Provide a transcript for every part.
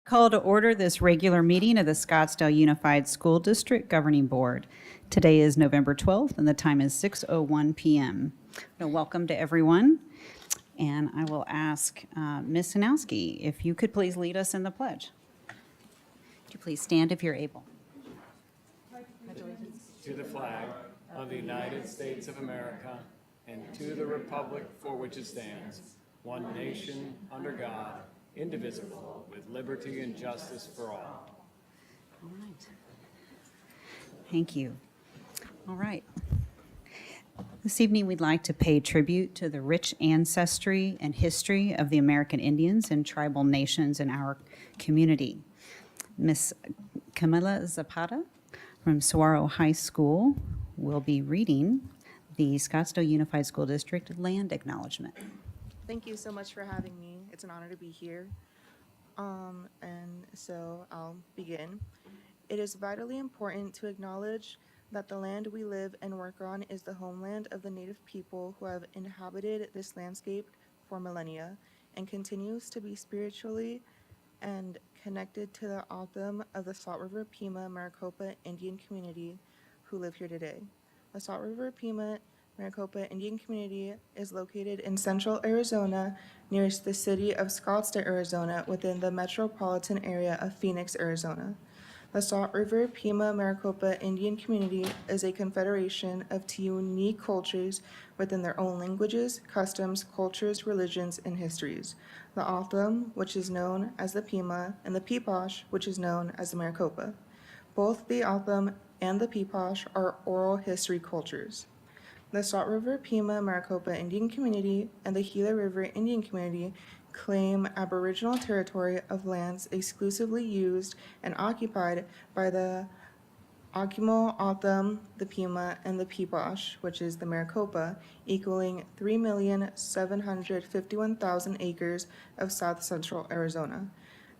Call to order this regular meeting of the Scottsdale Unified School District Governing Board. Today is November 12th, and the time is 6:01 p.m. Welcome to everyone, and I will ask Ms. Sanowski if you could please lead us in the pledge. Would you please stand if you're able? To the flag of the United States of America and to the republic for which it stands, one nation, under God, indivisible, with liberty and justice for all. All right. Thank you. All right. This evening, we'd like to pay tribute to the rich ancestry and history of the American Indians and tribal nations in our community. Ms. Camila Zapata from Saguaro High School will be reading the Scottsdale Unified School District Land Acknowledgement. Thank you so much for having me. It's an honor to be here. And so I'll begin. It is vitally important to acknowledge that the land we live and work on is the homeland of the Native people who have inhabited this landscape for millennia and continues to be spiritually and connected to the O'odham of the Salt River Pima Maricopa Indian community who live here today. The Salt River Pima Maricopa Indian community is located in central Arizona, nearest the city of Scottsdale, Arizona, within the metropolitan area of Phoenix, Arizona. The Salt River Pima Maricopa Indian community is a confederation of two unique cultures within their own languages, customs, cultures, religions, and histories. The O'odham, which is known as the Pima, and the Peeposh, which is known as the Maricopa. Both the O'odham and the Peeposh are oral history cultures. The Salt River Pima Maricopa Indian community and the Gila River Indian community claim Aboriginal territory of lands exclusively used and occupied by the Okemo O'odham, the Pima, and the Peeposh, which is the Maricopa, equaling 3,751,000 acres of south central Arizona,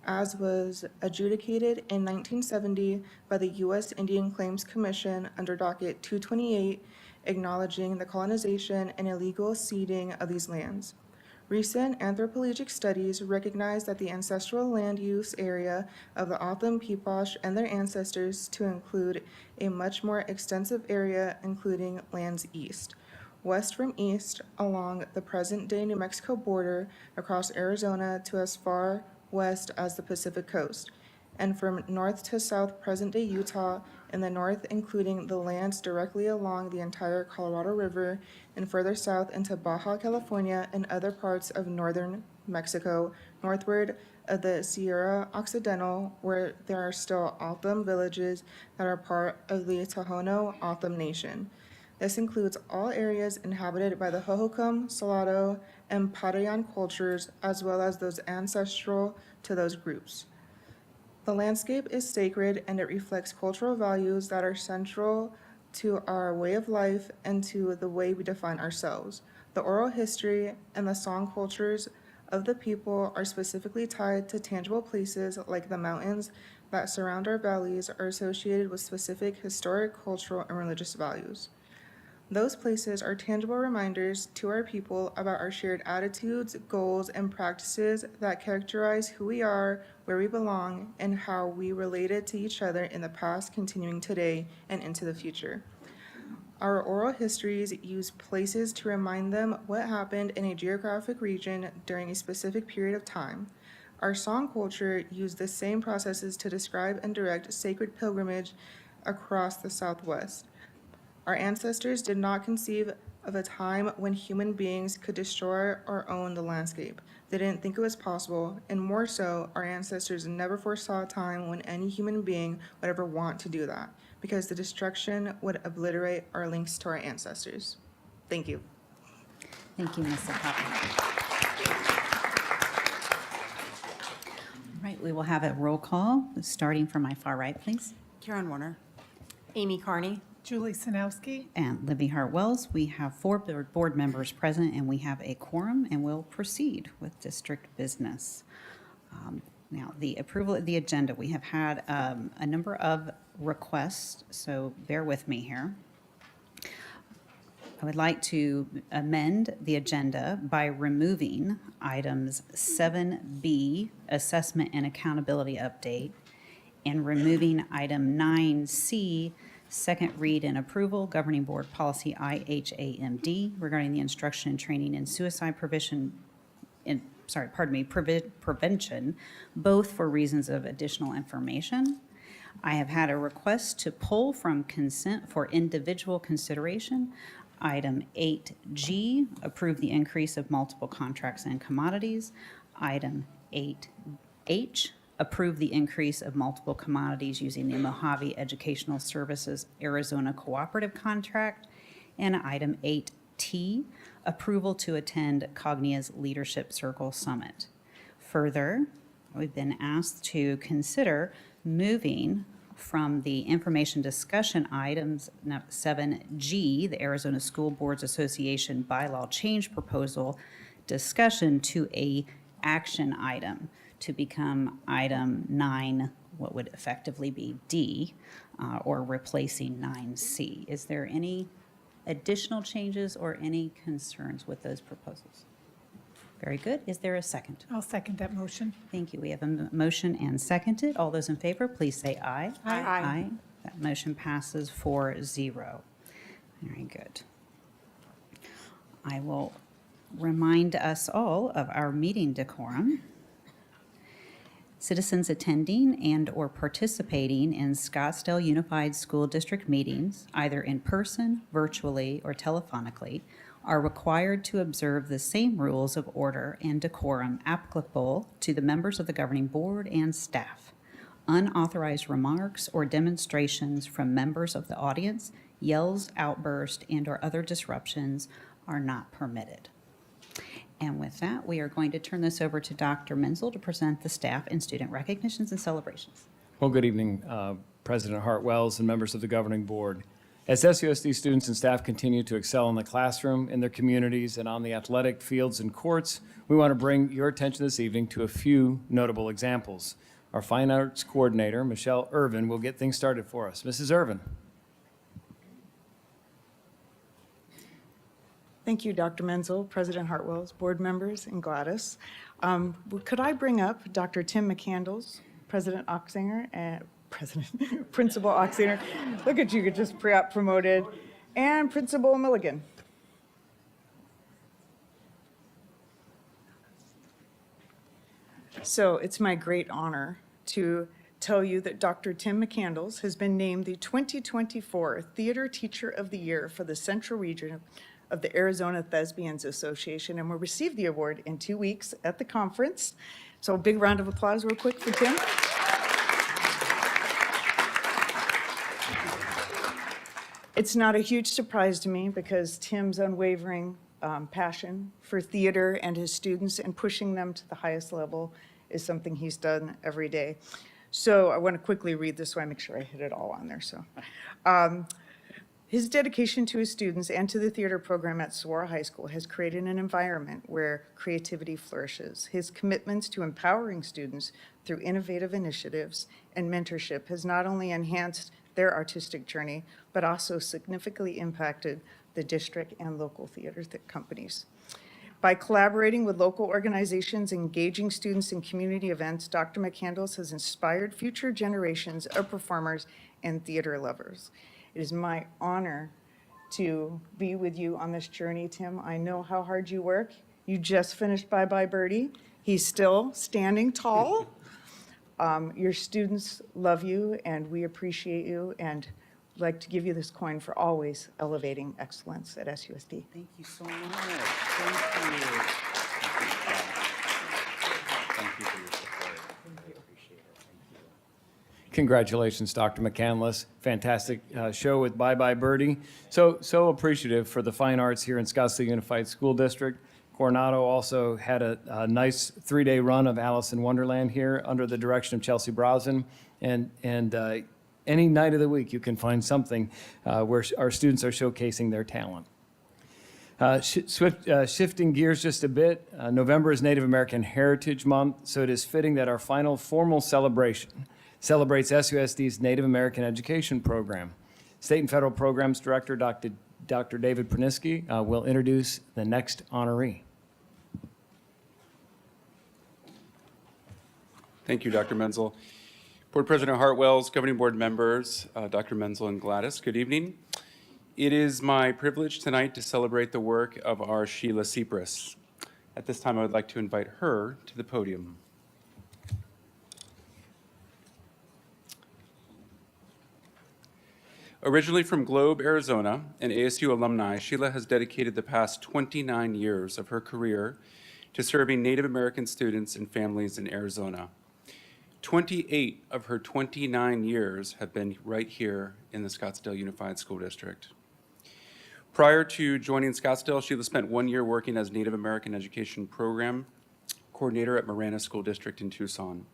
as was adjudicated in 1970 by the U.S. Indian Claims Commission under Docket 228, acknowledging the colonization and illegal ceding of these lands. Recent anthropologic studies recognize that the ancestral land use area of the O'odham Peeposh and their ancestors to include a much more extensive area, including lands west from east along the present-day New Mexico border across Arizona to as far west as the Pacific coast, and from north to south present-day Utah, in the north including the lands directly along the entire Colorado River, and further south into Baja California and other parts of northern Mexico, northward of the Sierra Occidental, where there are still O'odham villages that are part of the Tohono O'odham Nation. This includes all areas inhabited by the Hohokam, Salado, and Patayan cultures, as well as those ancestral to those groups. The landscape is sacred and it reflects cultural values that are central to our way of life and to the way we define ourselves. The oral history and the song cultures of the people are specifically tied to tangible places like the mountains that surround our valleys are associated with specific historic, cultural, and religious values. Those places are tangible reminders to our people about our shared attitudes, goals, and practices that characterize who we are, where we belong, and how we related to each other in the past, continuing today, and into the future. Our oral histories use places to remind them what happened in a geographic region during a specific period of time. Our song culture used the same processes to describe and direct sacred pilgrimage across the Southwest. Our ancestors did not conceive of a time when human beings could destroy or own the landscape. They didn't think it was possible, and more so, our ancestors never foresaw a time when any human being would ever want to do that, because the destruction would obliterate our links to our ancestors. Thank you. Thank you, Ms. Zapata. All right, we will have a roll call, starting from my far right, please. Karen Warner. Amy Carney. Julie Sanowski. And Libby Hart-Wells. We have 4 board members present, and we have a quorum, and we'll proceed with district business. Now, the approval of the agenda. We have had a number of requests, so bear with me here. I would like to amend the agenda by removing items 7B, assessment and accountability update, and removing item 9C, second read and approval, governing board policy IHAMD regarding the instruction and training in suicide prevention, prevention, both for reasons of additional information. I have had a request to pull from consent for individual consideration. Item 8G, approve the increase of multiple contracts and commodities. Item 8H, approve the increase of multiple commodities using the Mojave Educational Services Arizona Cooperative Contract. And item 8T, approval to attend Cognia's Leadership Circle Summit. Further, we've been asked to consider moving from the information discussion items 7G, the Arizona School Boards Association bylaw change proposal discussion, to a action item to become item 9, what would effectively be D, or replacing 9C. Is there any additional changes or any concerns with those proposals? Very good. Is there a second? I'll second that motion. Thank you. We have a motion and seconded. All those in favor, please say aye. Aye. Aye. That motion passes 4-0. Very good. I will remind us all of our meeting decorum. Citizens attending and/or participating in Scottsdale Unified School District meetings, either in person, virtually, or telephonically, are required to observe the same rules of order and decorum applicable to the members of the governing board and staff. Unauthorized remarks or demonstrations from members of the audience, yells, outbursts, and/or other disruptions are not permitted. And with that, we are going to turn this over to Dr. Menzel to present the staff and student recognitions and celebrations. Well, good evening, President Hartwells and members of the governing board. As SUSD students and staff continue to excel in the classroom, in their communities, and on the athletic fields and courts, we want to bring your attention this evening to a few notable examples. Our Fine Arts Coordinator, Michelle Irvin, will get things started for us. Mrs. Irvin. Thank you, Dr. Menzel, President Hartwells, board members, and Gladys. Could I bring up Dr. Tim McCandles, President Oxinger, and Principal Oxinger. Look at you, just promoted, and Principal Milligan. So it's my great honor to tell you that Dr. Tim McCandles has been named the 2024 Theater Teacher of the Year for the Central Region of the Arizona Thespians Association, and will receive the award in 2 weeks at the conference. So a big round of applause real quick for Tim. It's not a huge surprise to me because Tim's unwavering passion for theater and his students and pushing them to the highest level is something he's done every day. So I want to quickly read this so I make sure I hit it all on there. So, his dedication to his students and to the theater program at Saguaro High School has created an environment where creativity flourishes. His commitments to empowering students through innovative initiatives and mentorship has not only enhanced their artistic journey, but also significantly impacted the district and local theater companies. By collaborating with local organizations, engaging students in community events, Dr. McCandles has inspired future generations of performers and theater lovers. It is my honor to be with you on this journey, Tim. I know how hard you work. You just finished Bye Bye Birdie. He's still standing tall. Your students love you, and we appreciate you, and I'd like to give you this coin for always elevating excellence at SUSD. Thank you so much. Thank you. Thank you for your support. Appreciate it. Thank you. Congratulations, Dr. McCandless. Fantastic show with Bye Bye Birdie. So appreciative for the fine arts here in Scottsdale Unified School District. Coronado also had a nice 3-day run of Alice in Wonderland here under the direction of Chelsea Brosnan. And any night of the week, you can find something where our students are showcasing their talent. Shifting gears just a bit, November is Native American Heritage Month, so it is fitting that our final formal celebration celebrates SUSD's Native American Education Program. State and Federal Programs Director, Dr. Dr. David Praniski will introduce the next honoree. Thank you, Dr. Menzel. Board President Hartwells, governing board members, Dr. Menzel and Gladys, good evening. It is my privilege tonight to celebrate the work of our Sheila Cypress. At this time, I would like to invite her to the podium. Originally from Globe, Arizona, an ASU alumni, Sheila has dedicated the past 29 years of her career to serving Native American students and families in Arizona. 28 of her 29 years have been right here in the Scottsdale Unified School District. Prior to joining Scottsdale, Sheila spent 1 year working as Native American Education Program Coordinator at Marana School District in Tucson.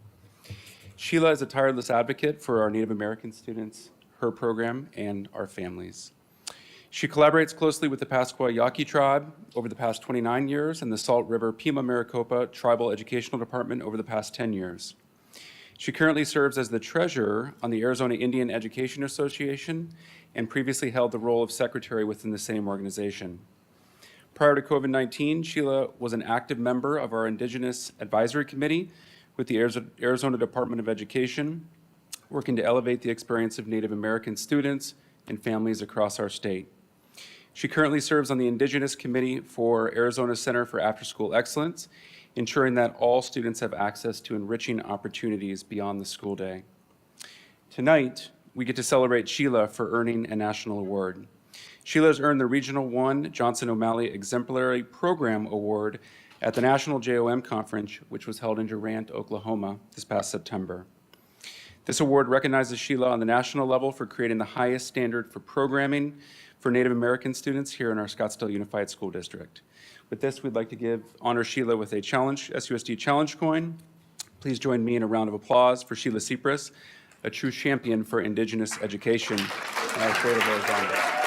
Sheila is a tireless advocate for our Native American students, her program, and our families. She collaborates closely with the Pascua Yaqui tribe over the past 29 years and the Salt River Pima Maricopa Tribal Educational Department over the past 10 years. She currently serves as the treasurer on the Arizona Indian Education Association and previously held the role of secretary within the same organization. Prior to COVID-19, Sheila was an active member of our Indigenous Advisory Committee with the Arizona Department of Education, working to elevate the experience of Native American students and families across our state. She currently serves on the Indigenous Committee for Arizona Center for After-School Excellence, ensuring that all students have access to enriching opportunities beyond the school day. Tonight, we get to celebrate Sheila for earning a national award. Sheila has earned the Regional 1 Johnson O'Malley Exemplary Program Award at the National JOM Conference, which was held in Durant, Oklahoma this past September. This award recognizes Sheila on the national level for creating the highest standard for programming for Native American students here in our Scottsdale Unified School District. With this, we'd like to honor Sheila with a SUSD challenge coin. Please join me in a round of applause for Sheila Cypress, a true champion for Indigenous education in our state of Arizona.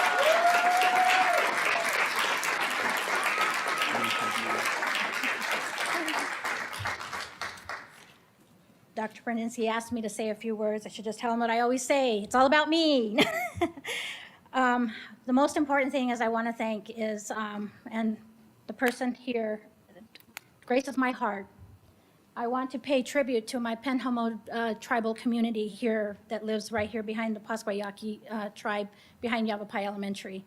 Dr. Praniski asked me to say a few words. I should just tell him what I always say. It's all about me. The most important thing is I want to thank is, and the person here graces my heart. I want to pay tribute to my Penhomo tribal community here that lives right here behind the Pascua Yaqui tribe, behind Yavapai Elementary.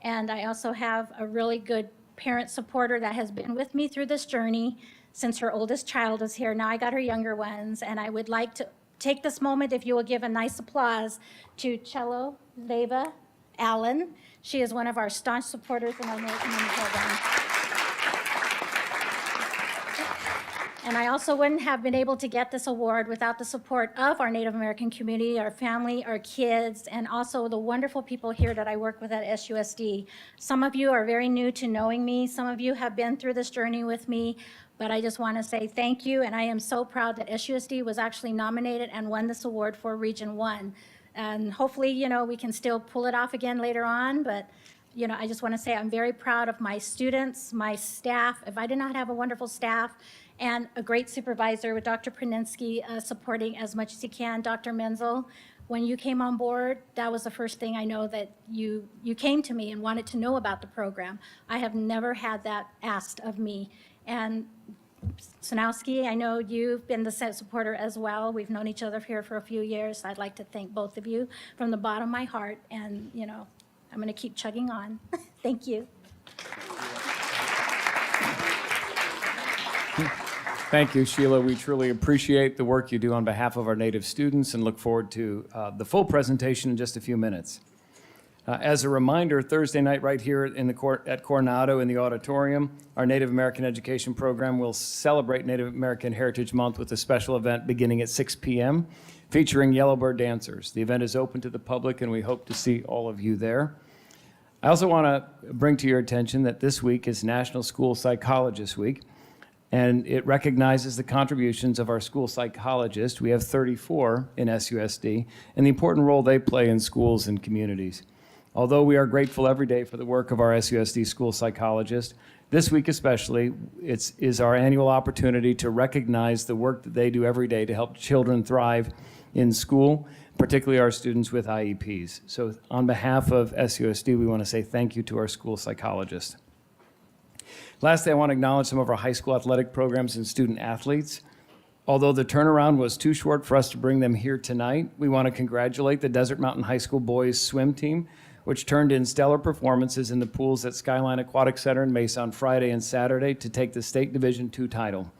And I also have a really good parent supporter that has been with me through this journey since her oldest child is here. Now I got her younger ones, and I would like to take this moment, if you will give a nice applause to Cello Leva Allen. She is one of our staunch supporters in our Native Community program. And I also wouldn't have been able to get this award without the support of our Native American community, our family, our kids, and also the wonderful people here that I work with at SUSD. Some of you are very new to knowing me. Some of you have been through this journey with me, but I just want to say thank you, and I am so proud that SUSD was actually nominated and won this award for Region 1. And hopefully, you know, we can still pull it off again later on, but you know, I just want to say I'm very proud of my students, my staff. If I did not have a wonderful staff and a great supervisor with Dr. Praniski supporting as much as he can, Dr. Menzel, when you came on board, that was the first thing I know that you came to me and wanted to know about the program. I have never had that asked of me. And Sanowski, I know you've been the supporter as well. We've known each other here for a few years. I'd like to thank both of you from the bottom of my heart. And, you know, I'm going to keep chugging on. Thank you. Thank you, Sheila. We truly appreciate the work you do on behalf of our Native students and look forward to the full presentation in just a few minutes. As a reminder, Thursday night right here at Coronado in the auditorium, our Native American Education Program will celebrate Native American Heritage Month with a special event beginning at 6 p.m. featuring Yellowbird dancers. The event is open to the public and we hope to see all of you there. I also want to bring to your attention that this week is National School Psychologist Week, and it recognizes the contributions of our school psychologists. We have 34 in SUSD, and the important role they play in schools and communities. Although we are grateful every day for the work of our SUSD school psychologists, this week especially, is our annual opportunity to recognize the work that they do every day to help children thrive in school. particularly our students with IEPs. So on behalf of SUSD, we want to say thank you to our school psychologists. Lastly, I want to acknowledge some of our high school athletic programs and student athletes. Although the turnaround was too short for us to bring them here tonight, we want to congratulate the Desert Mountain High School boys swim team, which turned in stellar performances in the pools at Skyline Aquatic Center in Mesa on Friday and Saturday to take the State Division II title.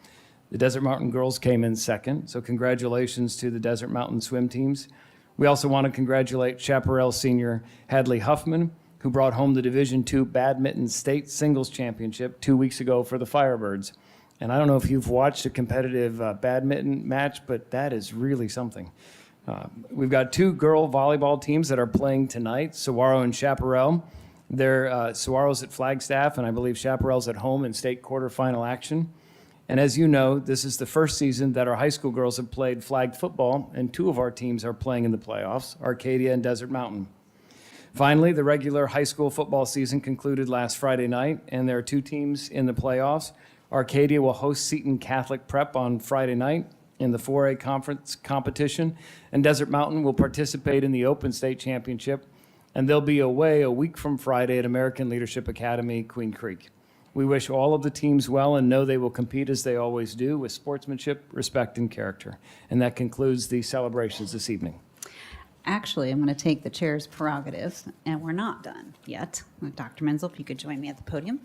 The Desert Mountain girls came in second, so congratulations to the Desert Mountain swim teams. We also want to congratulate Chaparral senior Hadley Huffman, who brought home the Division II Badminton State Singles Championship 2 weeks ago for the Firebirds. And I don't know if you've watched a competitive badminton match, but that is really something. We've got 2 girl volleyball teams that are playing tonight, Saguaro and Chaparral. They're Saguaro's at Flagstaff, and I believe Chaparral's at home in state quarterfinal action. And as you know, this is the first season that our high school girls have played flag football, and 2 of our teams are playing in the playoffs, Arcadia and Desert Mountain. Finally, the regular high school football season concluded last Friday night, and there are 2 teams in the playoffs. Arcadia will host Seton Catholic Prep on Friday night in the 4A conference competition, and Desert Mountain will participate in the Open State Championship, and they'll be away a week from Friday at American Leadership Academy, Queen Creek. We wish all of the teams well and know they will compete as they always do with sportsmanship, respect, and character. And that concludes the celebrations this evening. Actually, I'm going to take the chair's prerogatives, and we're not done yet. Dr. Menzel, if you could join me at the podium.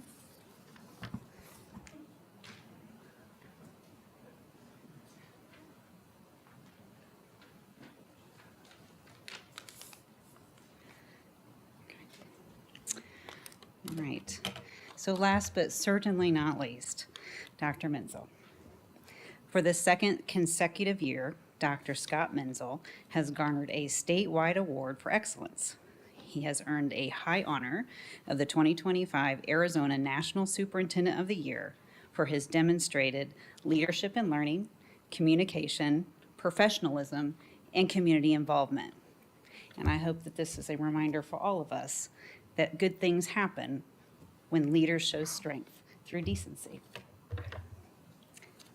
All right. So last but certainly not least, Dr. Menzel. For the second consecutive year, Dr. Scott Menzel has garnered a statewide award for excellence. He has earned a high honor of the 2025 Arizona National Superintendent of the Year for his demonstrated leadership in learning, communication, professionalism, and community involvement. And I hope that this is a reminder for all of us that good things happen when leaders show strength through decency.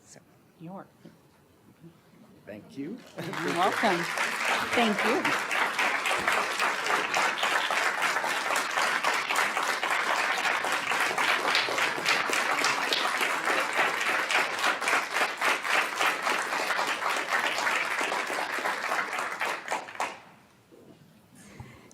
So, you're Thank you. welcome. Thank you.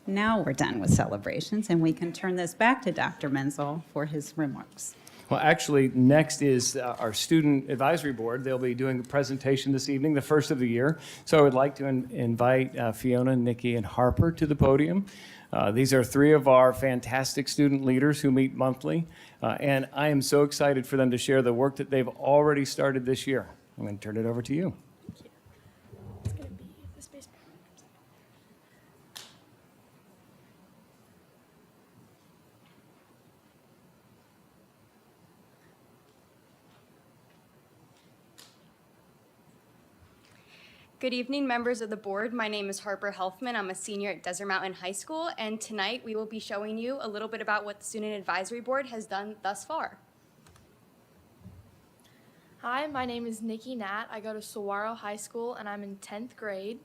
Now we're done with celebrations, and we can turn this back to Dr. Menzel for his remarks. Well, actually, next is our Student Advisory Board. They'll be doing a presentation this evening, the first of the year. So I would like to invite Fiona, Nikki, and Harper to the podium. These are 3 of our fantastic student leaders who meet monthly, and I am so excited for them to share the work that they've already started this year. I'm going to turn it over to you. It's going to be the space. Good evening, members of the board. My name is Harper Helfman. I'm a senior at Desert Mountain High School, and tonight we will be showing you a little bit about what the Student Advisory Board has done thus far. Hi, my name is Nikki Nat. I go to Saguaro High School and I'm in 10th grade.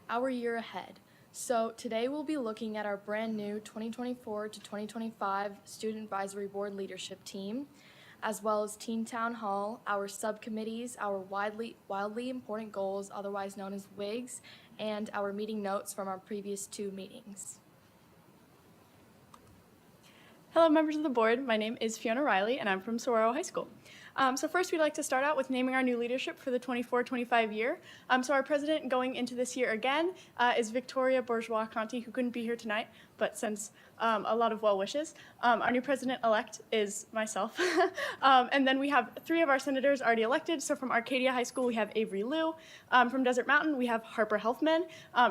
Our year ahead. So today we'll be looking at our brand new 2024 to 2025 Student Advisory Board leadership team, as well as Teen Town Hall, our subcommittees, our wildly important goals, otherwise known as WIGs, and our meeting notes from our previous 2 meetings. Hello, members of the board. My name is Fiona Riley, and I'm from Saguaro High School. So first, we'd like to start out with naming our new leadership for the 24-25 year. So our president going into this year again is Victoria Bourgeois-Conti, who couldn't be here tonight, but sends a lot of well wishes. Our new president-elect is myself. And then we have 3 of our senators already elected. So from Arcadia High School, we have Avery Liu. From Desert Mountain, we have Harper Helfman.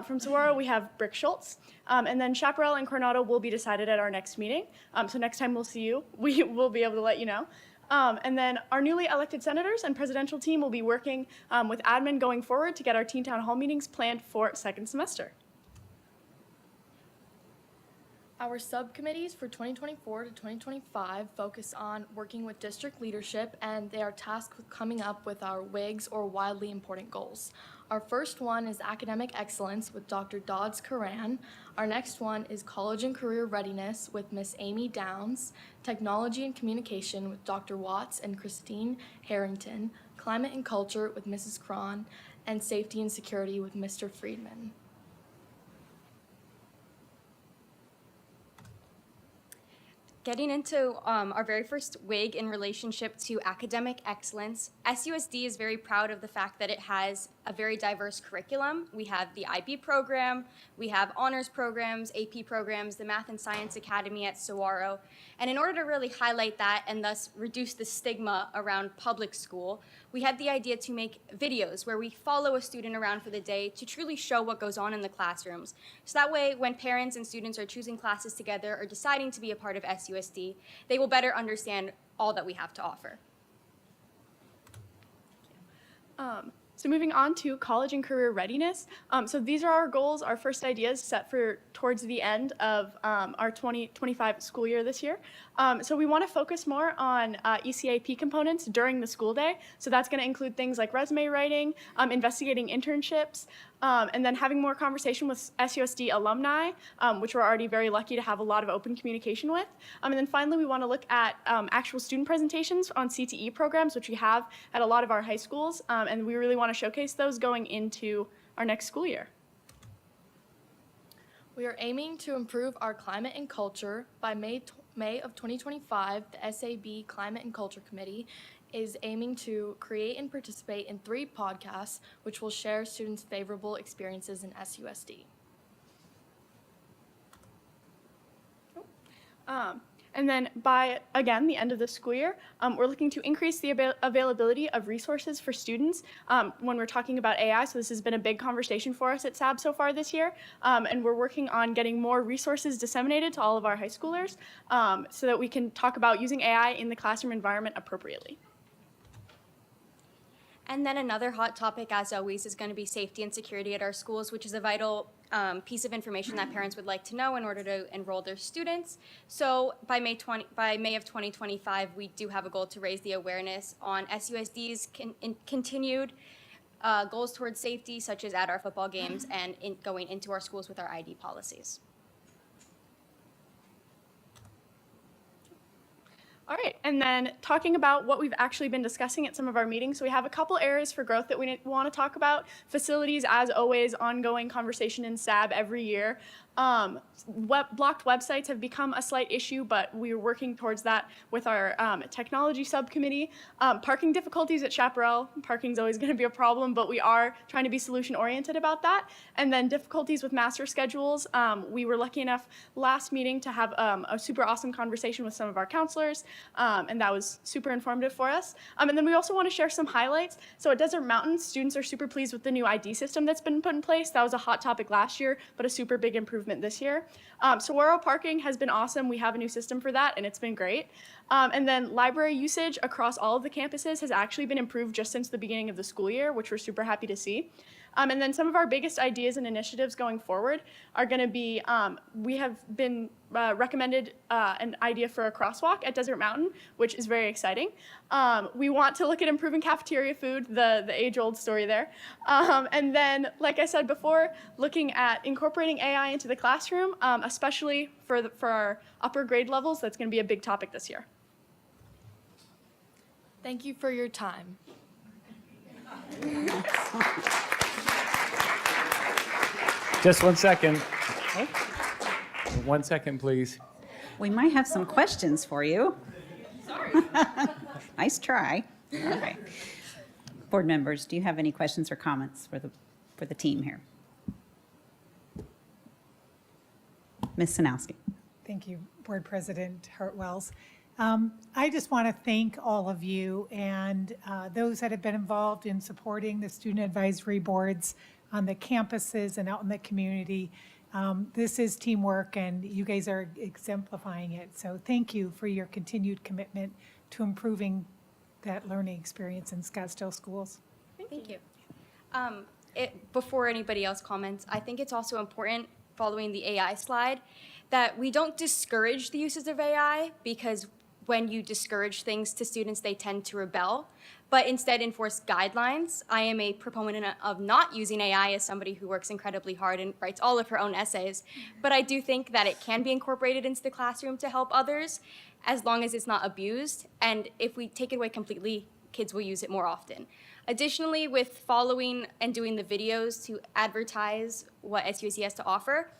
From Saguaro, we have Brick Schultz. And then Chaparral and Coronado will be decided at our next meeting. So next time we'll see you, we will be able to let you know. And then our newly elected senators and presidential team will be working with admin going forward to get our Teen Town Hall meetings planned for second semester. Our subcommittees for 2024 to 2025 focus on working with district leadership, and they are tasked with coming up with our WIGs, or wildly important goals. Our first one is Academic Excellence with Dr. Dodds Karan. Our next one is College and Career Readiness with Miss Amy Downs. Technology and Communication with Dr. Watts and Christine Harrington. Climate and Culture with Mrs. Cron. And Safety and Security with Mr. Friedman. Getting into our very first WIG in relationship to academic excellence, SUSD is very proud of the fact that it has a very diverse curriculum. We have the IB program, we have honors programs, AP programs, the Math and Science Academy at Saguaro. And in order to really highlight that and thus reduce the stigma around public school, we had the idea to make videos where we follow a student around for the day to truly show what goes on in the classrooms. So that way, when parents and students are choosing classes together or deciding to be a part of SUSD, they will better understand all that we have to offer. So moving on to college and career readiness. So these are our goals, our first ideas set for towards the end of our 2025 school year this year. So we want to focus more on ECAP components during the school day. So that's going to include things like resume writing, investigating internships, and then having more conversation with SUSD alumni, which we're already very lucky to have a lot of open communication with. And then finally, we want to look at actual student presentations on CTE programs, which we have at a lot of our high schools, and we really want to showcase those going into our next school year. We are aiming to improve our climate and culture. By May of 2025, the SAB Climate and Culture Committee is aiming to create and participate in 3 podcasts, which will share students' favorable experiences in SUSD. And then by, again, the end of the school year, we're looking to increase the availability of resources for students when we're talking about AI. So this has been a big conversation for us at SAB so far this year. And we're working on getting more resources disseminated to all of our high schoolers so that we can talk about using AI in the classroom environment appropriately. And then another hot topic, as always, is going to be safety and security at our schools, which is a vital piece of information that parents would like to know in order to enroll their students. So by May of 2025, we do have a goal to raise the awareness on SUSD's continued goals towards safety, such as at our football games and going into our schools with our ID policies. All right, and then talking about what we've actually been discussing at some of our meetings. So we have a couple areas for growth that we want to talk about. Facilities, as always, ongoing conversation in SAB every year. Blocked websites have become a slight issue, but we're working towards that with our technology subcommittee. Parking difficulties at Chaparral. Parking's always going to be a problem, but we are trying to be solution-oriented about that. And then difficulties with master schedules. We were lucky enough last meeting to have a super awesome conversation with some of our counselors, and that was super informative for us. And then we also want to share some highlights. So at Desert Mountain, students are super pleased with the new ID system that's been put in place. That was a hot topic last year, but a super big improvement this year. Saguaro parking has been awesome. We have a new system for that, and it's been great. And then library usage across all of the campuses has actually been improved just since the beginning of the school year, which we're super happy to see. And then some of our biggest ideas and initiatives going forward are going to be, we have been recommended an idea for a crosswalk at Desert Mountain, which is very exciting. We want to look at improving cafeteria food, the age-old story there. And then, like I said before, looking at incorporating AI into the classroom, especially for our upper grade levels. That's going to be a big topic this year. Thank you for your time. Just 1 second. 1 second, please. We might have some questions for you. Sorry. Nice try. All right. Board members, do you have any questions or comments for the team here? Ms. Sanowski. Thank you, Board President Hartwells. I just want to thank all of you and those that have been involved in supporting the student advisory boards on the campuses and out in the community. This is teamwork, and you guys are exemplifying it. So thank you for your continued commitment to improving that learning experience in Scottsdale schools. Thank you. Before anybody else comments, I think it's also important, following the AI slide, that we don't discourage the uses of AI, because when you discourage things to students, they tend to rebel, but instead enforce guidelines. I am a proponent of not using AI as somebody who works incredibly hard and writes all of her own essays, but I do think that it can be incorporated into the classroom to help others as long as it's not abused. And if we take it away completely, kids will use it more often. Additionally, with following and doing the videos to advertise what SUSD has to offer,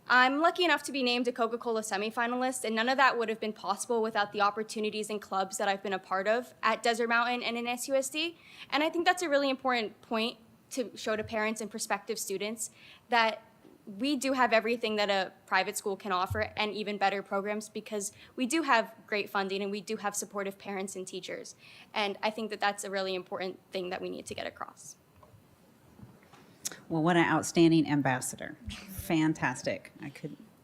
I'm lucky enough to be named a Coca-Cola semifinalist, and none of that would have been possible without the opportunities and clubs that I've been a part of at Desert Mountain and in SUSD. And I think that's a really important point to show to parents and prospective students that we do have everything that a private school can offer and even better programs, because we do have great funding and we do have supportive parents and teachers. And I think that that's a really important thing that we need to get across. Well, what an outstanding ambassador. Fantastic.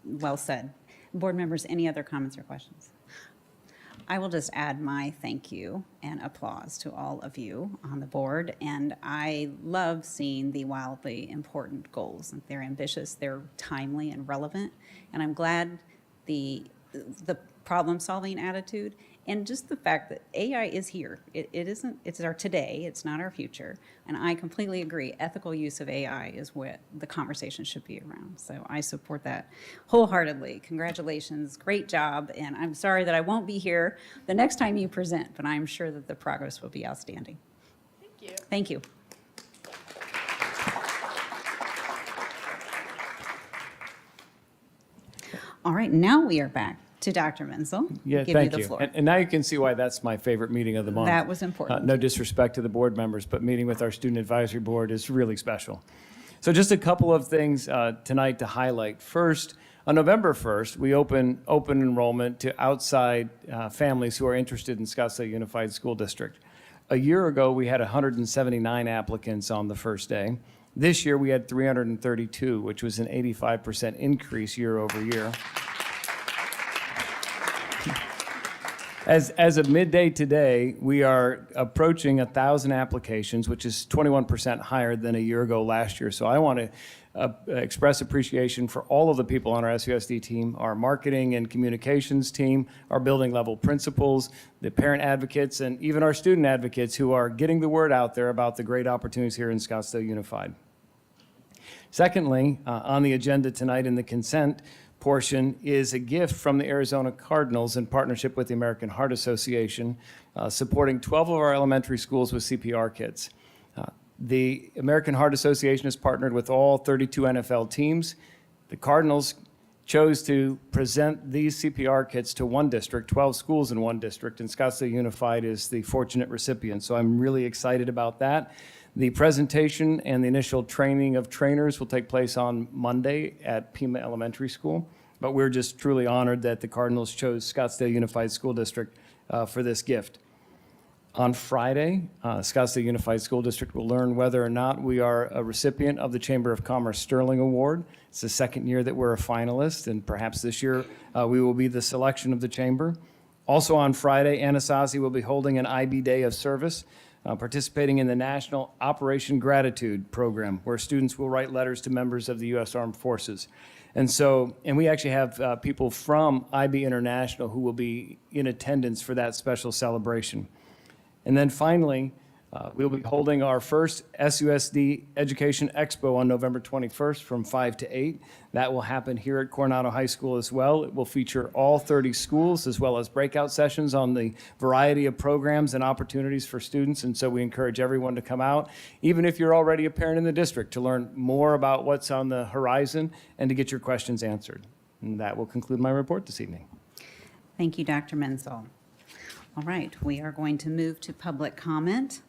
Well said. Board members, any other comments or questions? I will just add my thank you and applause to all of you on the board. And I love seeing the wildly important goals. They're ambitious, they're timely and relevant. And I'm glad the problem-solving attitude and just the fact that AI is here. It's our today, it's not our future. And I completely agree, ethical use of AI is what the conversation should be around. So I support that wholeheartedly. Congratulations, great job. And I'm sorry that I won't be here the next time you present, but I'm sure that the progress will be outstanding. Thank you. Thank you. All right, now we are back to Dr. Menzel. Yeah, Give thank you you. the floor. And now you can see why that's my favorite meeting of the month. That was important. No disrespect to the board members, but meeting with our student advisory board is really special. So just a couple of things tonight to highlight. First, on November 1st, we open enrollment to outside families who are interested in Scottsdale Unified School District. A year ago, we had 179 applicants on the first day. This year, we had 332, which was an 85% increase year over year. As of midday today, we are approaching 1,000 applications, which is 21% higher than a year ago last year. So I want to express appreciation for all of the people on our SUSD team, our marketing and communications team, our building level principals, the parent advocates, and even our student advocates who are getting the word out there about the great opportunities here in Scottsdale Unified. Secondly, on the agenda tonight in the consent portion is a gift from the Arizona Cardinals in partnership with the American Heart Association, supporting 12 of our elementary schools with CPR kits. The American Heart Association has partnered with all 32 NFL teams. The Cardinals chose to present these CPR kits to one district, 12 schools in one district, and Scottsdale Unified is the fortunate recipient. So I'm really excited about that. The presentation and the initial training of trainers will take place on Monday at Pima Elementary School, but we're just truly honored that the Cardinals chose Scottsdale Unified School District for this gift. On Friday, Scottsdale Unified School District will learn whether or not we are a recipient of the Chamber of Commerce Sterling Award. It's the second year that we're a finalist, and perhaps this year we will be the selection of the Chamber. Also on Friday, Anasazi will be holding an IB Day of Service, participating in the National Operation Gratitude Program, where students will write letters to members of the U.S. Armed Forces. And we actually have people from IB International who will be in attendance for that special celebration. And then finally, we'll be holding our first SUSD Education Expo on November 21st from 5 to 8. That will happen here at Coronado High School as well. It will feature all 30 schools as well as breakout sessions on the variety of programs and opportunities for students. And so we encourage everyone to come out, even if you're already a parent in the district, to learn more about what's on the horizon and to get your questions answered. And that will conclude my report this evening. Thank you, Dr. Menzel. All right, we are going to move to public comment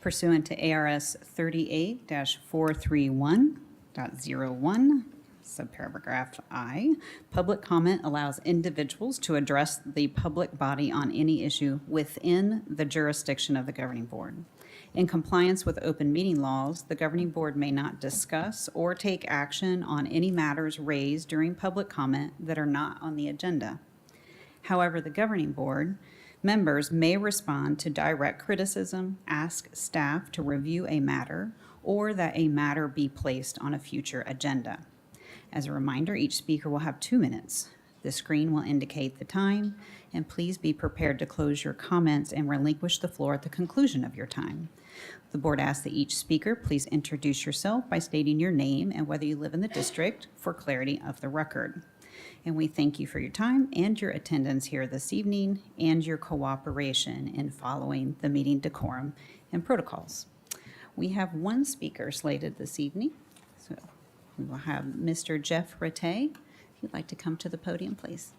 pursuant to ARS 38-431.01, subparagraph I. Public comment allows individuals to address the public body on any issue within the jurisdiction of the governing board. In compliance with open meeting laws, the governing board may not discuss or take action on any matters raised during public comment that are not on the agenda. However, the governing board members may respond to direct criticism, ask staff to review a matter, or that a matter be placed on a future agenda. As a reminder, each speaker will have 2 minutes. The screen will indicate the time, and please be prepared to close your comments and relinquish the floor at the conclusion of your time. The board asks that each speaker please introduce yourself by stating your name and whether you live in the district for clarity of the record. And we thank you for your time and your attendance here this evening and your cooperation in following the meeting decorum and protocols. We have one speaker slated this evening. So we will have Mr. Jeff Rattay. If you'd like to come to the podium, please.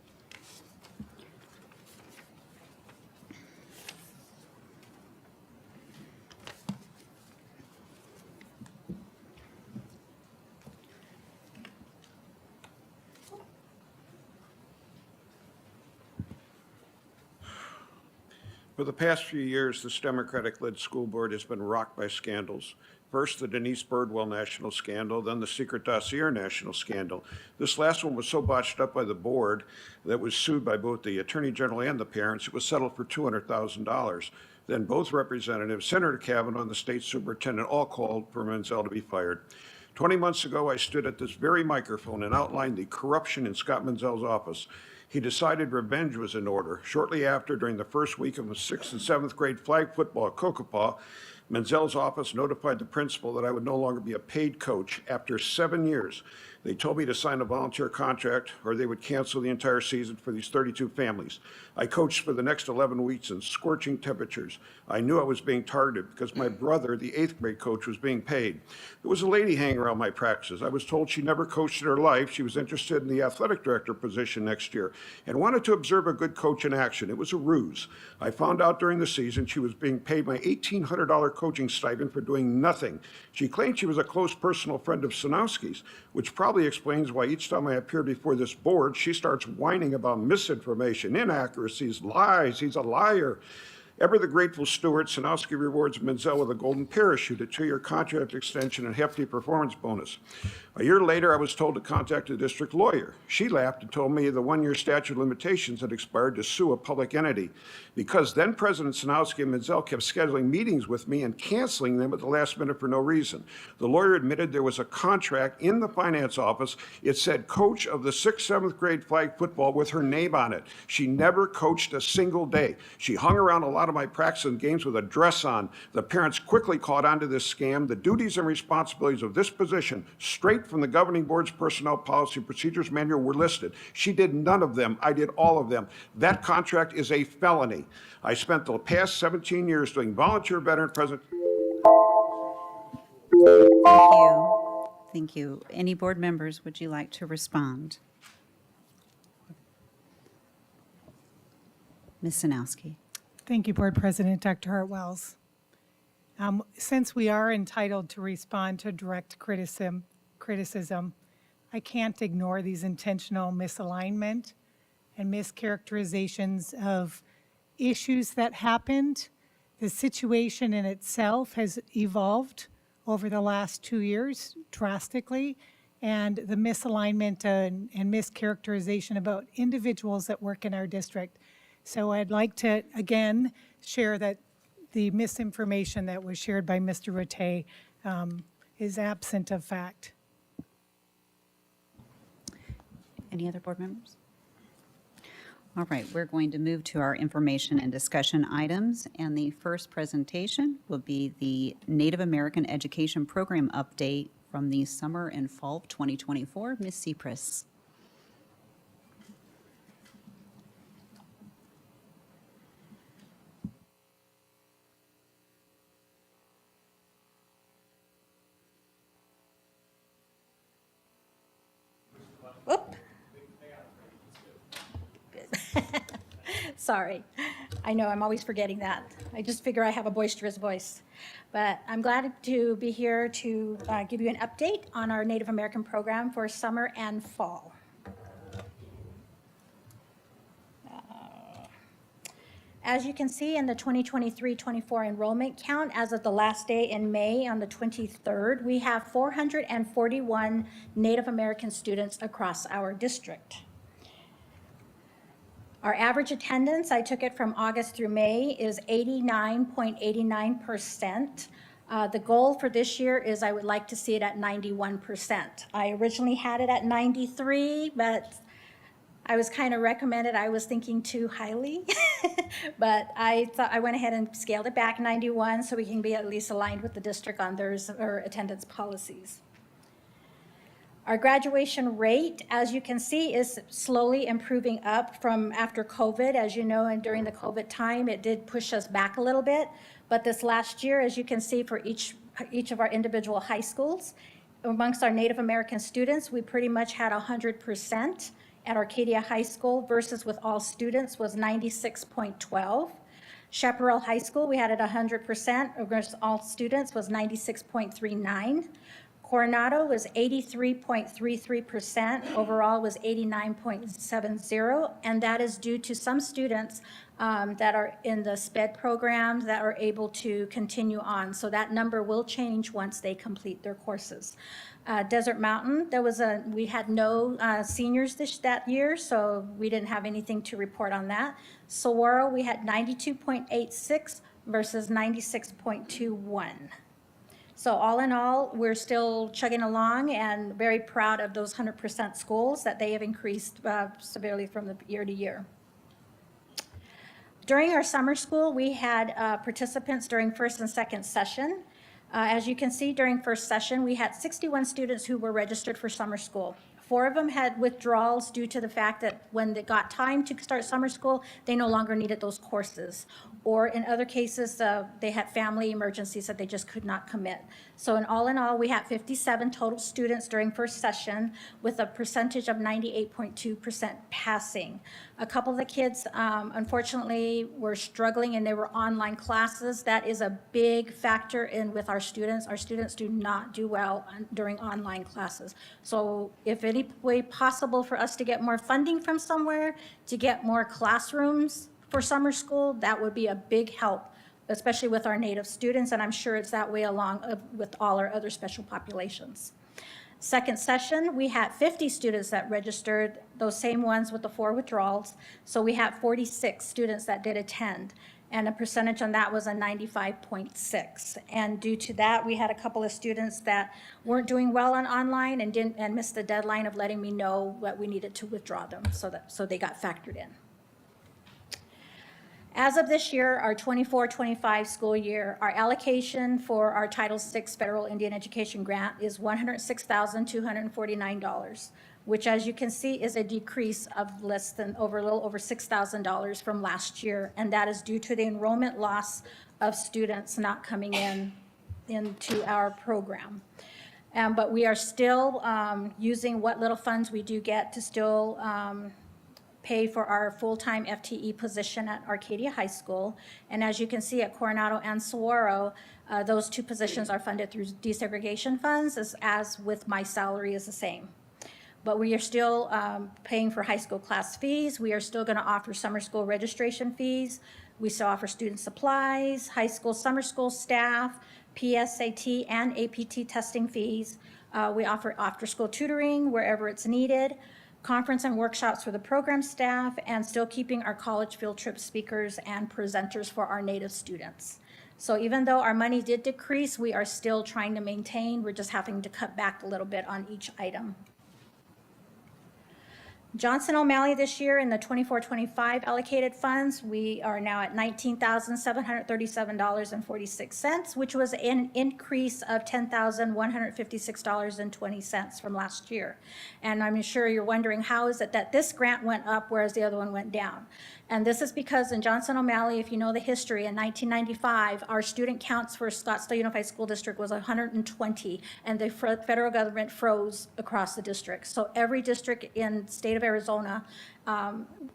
For the past few years, this Democratic-led school board has been rocked by scandals. First, the Denise Birdwell national scandal, then the secret dossier national scandal. This last one was so botched up by the board that was sued by both the Attorney General and the parents. It was settled for $200,000. Then both representatives, Senator Kavanaugh and the state superintendent, all called for Menzel to be fired. 20 months ago, I stood at this very microphone and outlined the corruption in Scott Menzel's office. He decided revenge was in order. Shortly after, during the first week of the 6th and 7th grade flag football at Kokopaw, Menzel's office notified the principal that I would no longer be a paid coach after 7 years. They told me to sign a volunteer contract or they would cancel the entire season for these 32 families. I coached for the next 11 weeks in scorching temperatures. I knew I was being targeted because my brother, the 8th grade coach, was being paid. There was a lady hanging around my practices. I was told she never coached in her life. She was interested in the athletic director position next year and wanted to observe a good coach in action. It was a ruse. I found out during the season she was being paid my $1,800 coaching stipend for doing nothing. She claimed she was a close personal friend of Sanowski's, which probably explains why each time I appear before this board, she starts whining about misinformation, inaccuracies, lies. He's a liar. Ever the grateful steward, Sanowski rewards Menzel with a golden parachute, a 2-year contract extension, and hefty performance bonus. A year later, I was told to contact the district lawyer. She laughed and told me the 1-year statute of limitations had expired to sue a public entity. Because then President Sanowski and Menzel kept scheduling meetings with me and canceling them at the last minute for no reason. The lawyer admitted there was a contract in the finance office. It said coach of the 6th, 7th grade flag football with her name on it. She never coached a single day. She hung around a lot of my practice and games with a dress on. The parents quickly caught on to this scam. The duties and responsibilities of this position, straight from the governing board's personnel policy procedures manual, were listed. She did none of them. I did all of them. That contract is a felony. I spent the past 17 years doing volunteer veteran present. Thank you. Thank you. Any board members, would you like to respond? Ms. Sanowski. Thank you, Board President Dr. Hartwells. Since we are entitled to respond to direct criticism, I can't ignore these intentional misalignment and mischaracterizations of issues that happened. The situation in itself has evolved over the last 2 years drastically, and the misalignment and mischaracterization about individuals that work in our district. So I'd like to, again, share that the misinformation that was shared by Mr. Rattay is absent of fact. Any other board members? All right, we're going to move to our information and discussion items, and the first presentation will be the Native American Education Program update from the summer and fall of 2024. Ms. Cypress. Whoop. Sorry. I know, I'm always forgetting that. I just figure I have a boisterous voice. But I'm glad to be here to give you an update on our Native American program for summer and fall. As you can see in the 2023-24 enrollment count, as of the last day in May on the 23rd, we have 441 Native American students across our district. Our average attendance, I took it from August through May, is 89.89%. The goal for this year is I would like to see it at 91%. I originally had it at 93, but I was kind of recommended, I was thinking too highly, but I thought I went ahead and scaled it back 91 so we can be at least aligned with the district on their attendance policies. Our graduation rate, as you can see, is slowly improving up from after COVID. As you know, and during the COVID time, it did push us back a little bit. But this last year, as you can see, for each of our individual high schools, amongst our Native American students, we pretty much had 100% at Arcadia High School versus with all students was 96.12. Chaparral High School, we had it 100% versus all students was 96.39. Coronado was 83.33%, overall was 89.70, and that is due to some students that are in the SPED program that are able to continue on. So that number will change once they complete their courses. Desert Mountain, we had no seniors that year, so we didn't have anything to report on that. Saguaro, we had 92.86 versus 96.21. So all in all, we're still chugging along and very proud of those 100% schools that they have increased severely from the year to year. During our summer school, we had participants during first and second session. As you can see, during first session, we had 61 students who were registered for summer school. 4 of them had withdrawals due to the fact that when they got time to start summer school, they no longer needed those courses. Or in other cases, they had family emergencies that they just could not commit. So in all, we had 57 total students during first session with a percentage of 98.2% passing. A couple of the kids, unfortunately, were struggling and they were online classes. That is a big factor with our students. Our students do not do well during online classes. So if any way possible for us to get more funding from somewhere to get more classrooms for summer school, that would be a big help, especially with our Native students, and I'm sure it's that way along with all our other special populations. Second session, we had 50 students that registered, those same ones with the 4 withdrawals. So we had 46 students that did attend, and the percentage on that was a 95.6. And due to that, we had a couple of students that weren't doing well on online and missed the deadline of letting me know what we needed to withdraw them, so they got factored in. As of this year, our 24-25 school year, our allocation for our Title VI Federal Indian Education Grant is $106,249, which, as you can see, is a decrease of a little over $6,000 from last year, and that is due to the enrollment loss of students not coming into our program. But we are still using what little funds we do get to still pay for our full-time FTE position at Arcadia High School. And as you can see at Coronado and Saguaro, those 2 positions are funded through desegregation funds, as with my salary is the same. But we are still paying for high school class fees. We are still going to offer summer school registration fees. We still offer student supplies, high school, summer school staff, PSAT and APT testing fees. We offer after-school tutoring wherever it's needed, conference and workshops for the program staff, and still keeping our college field trip speakers and presenters for our Native students. So even though our money did decrease, we are still trying to maintain. We're just having to cut back a little bit on each item. Johnson O'Malley this year in the 24-25 allocated funds, we are now at $19,737.46, which was an increase of $10,156.20 from last year. And I'm sure you're wondering, how is it that this grant went up whereas the other one went down? And this is because in Johnson O'Malley, if you know the history, in 1995, our student counts for Scottsdale Unified School District was 120, and the federal government froze across the district. So every district in the state of Arizona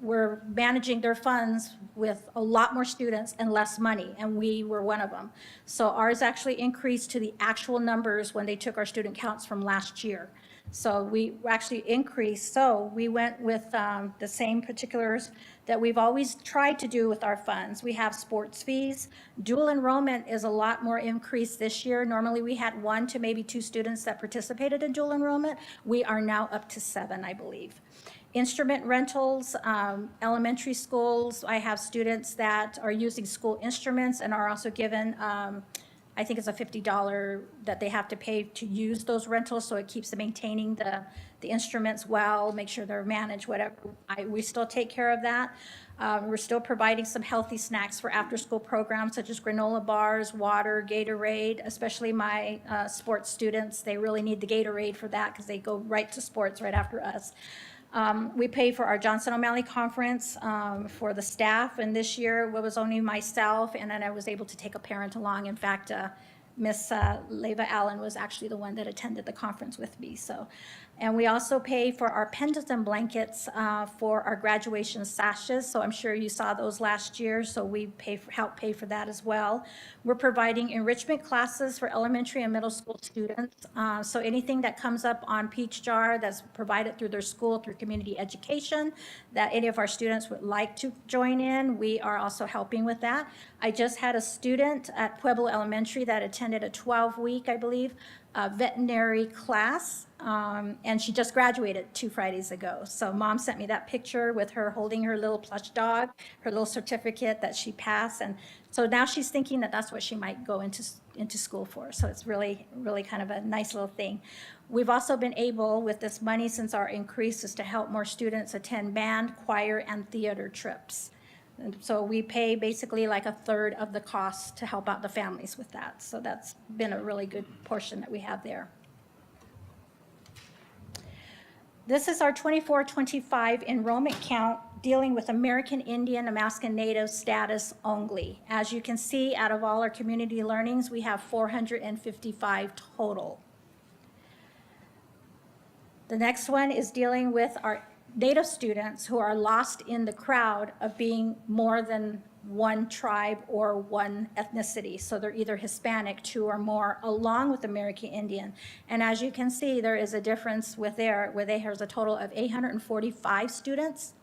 were managing their funds with a lot more students and less money, and we were one of them. So ours actually increased to the actual numbers when they took our student counts from last year. So we actually increased. So we went with the same particulars that we've always tried to do with our funds. We have sports fees. Dual enrollment is a lot more increased this year. Normally we had 1 to maybe 2 students that participated in dual enrollment. We are now up to 7, I believe. Instrument rentals, elementary schools. I have students that are using school instruments and are also given, I I think it's a $50 that they have to pay to use those rentals, so it keeps them maintaining the instruments well, make sure they're managed, whatever. We still take care of that. We're still providing some healthy snacks for after-school programs such as granola bars, water, Gatorade, especially my sports students. They really need the Gatorade for that because they go right to sports right after us. We pay for our Johnson O'Malley Conference for the staff, and this year it was only myself, and then I was able to take a parent along. In fact, Miss Leva Allen was actually the one that attended the conference with me. So, and we also pay for our Pendleton blankets for our graduation sashes. So I'm sure you saw those last year. So we help pay for that as well. We're providing enrichment classes for elementary and middle school students. So anything that comes up on Peach Jar that's provided through their school, through community education, that any of our students would like to join in, we are also helping with that. I just had a student at Pueblo Elementary that attended a 12-week, I believe, veterinary class, and she just graduated 2 Fridays ago. So mom sent me that picture with her holding her little plush dog, her little certificate that she passed, and so now she's thinking that that's what she might go into school for. So it's really, really kind of a nice little thing. We've also been able, with this money since our increase, is to help more students attend band, choir, and theater trips. And so we pay basically like a third of the cost to help out the families with that. So that's been a really good portion that we have there. This is our 24-25 enrollment count dealing with American Indian, Alaskan Native status only. As you can see, out of all our community learnings, we have 455 total. The next one is dealing with our Native students who are lost in the crowd of being more than one tribe or one ethnicity. So they're either Hispanic, 2 or more, along with American Indian. And as you can see, there is a difference with where there's a total of 845 students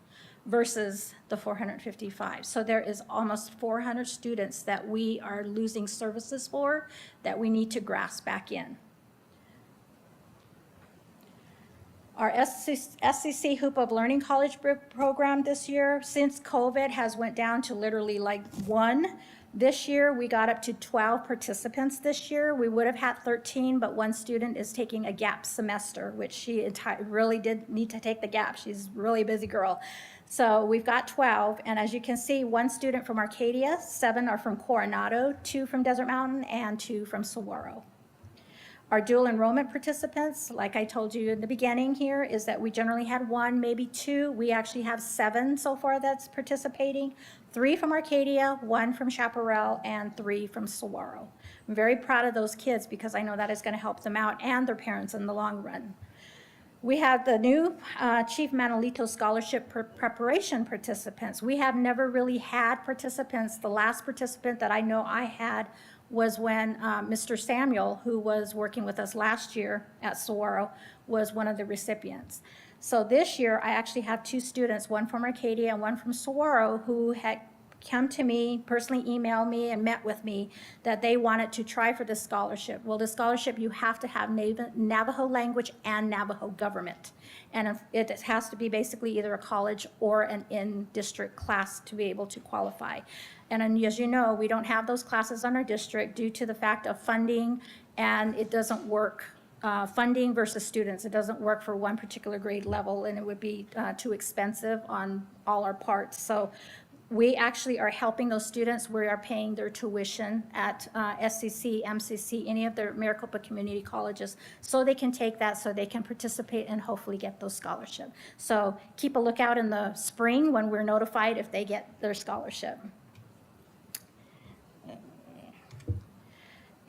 versus the 455. So there is almost 400 students that we are losing services for that we need to grasp back in. Our SCC Hoop of Learning College program this year, since COVID, has went down to literally like 1. This year, we got up to 12 participants this year. We would have had 13, but one student is taking a gap semester, which she really did need to take the gap. She's a really busy girl. So we've got 12, and as you can see, 1 student from Arcadia, 7 are from Coronado, 2 from Desert Mountain, and 2 from Saguaro. Our dual enrollment participants, like I told you in the beginning here, is that we generally had 1, maybe 2. We actually have 7 so far that's participating. 3 from Arcadia, 1 from Chaparral, and 3 from Saguaro. I'm very proud of those kids because I know that is going to help them out and their parents in the long run. We have the new Chief Manolito Scholarship Preparation participants. We have never really had participants. The last participant that I know I had was when Mr. Samuel, who was working with us last year at Saguaro, was one of the recipients. So this year, I actually have 2 students, one from Arcadia and one from Saguaro, who had come to me, personally emailed me and met with me that they wanted to try for this scholarship. Well, the scholarship, you have to have Navajo language and Navajo government. And it has to be basically either a college or an in-district class to be able to qualify. And as you know, we don't have those classes on our district due to the fact of funding, and it doesn't work. Funding versus students, it doesn't work for one particular grade level, and it would be too expensive on all our parts. So we actually are helping those students. We are paying their tuition at SCC, MCC, any of their Maricopa community colleges, so they can take that, so they can participate and hopefully get those scholarships. So keep a lookout in the spring when we're notified if they get their scholarship.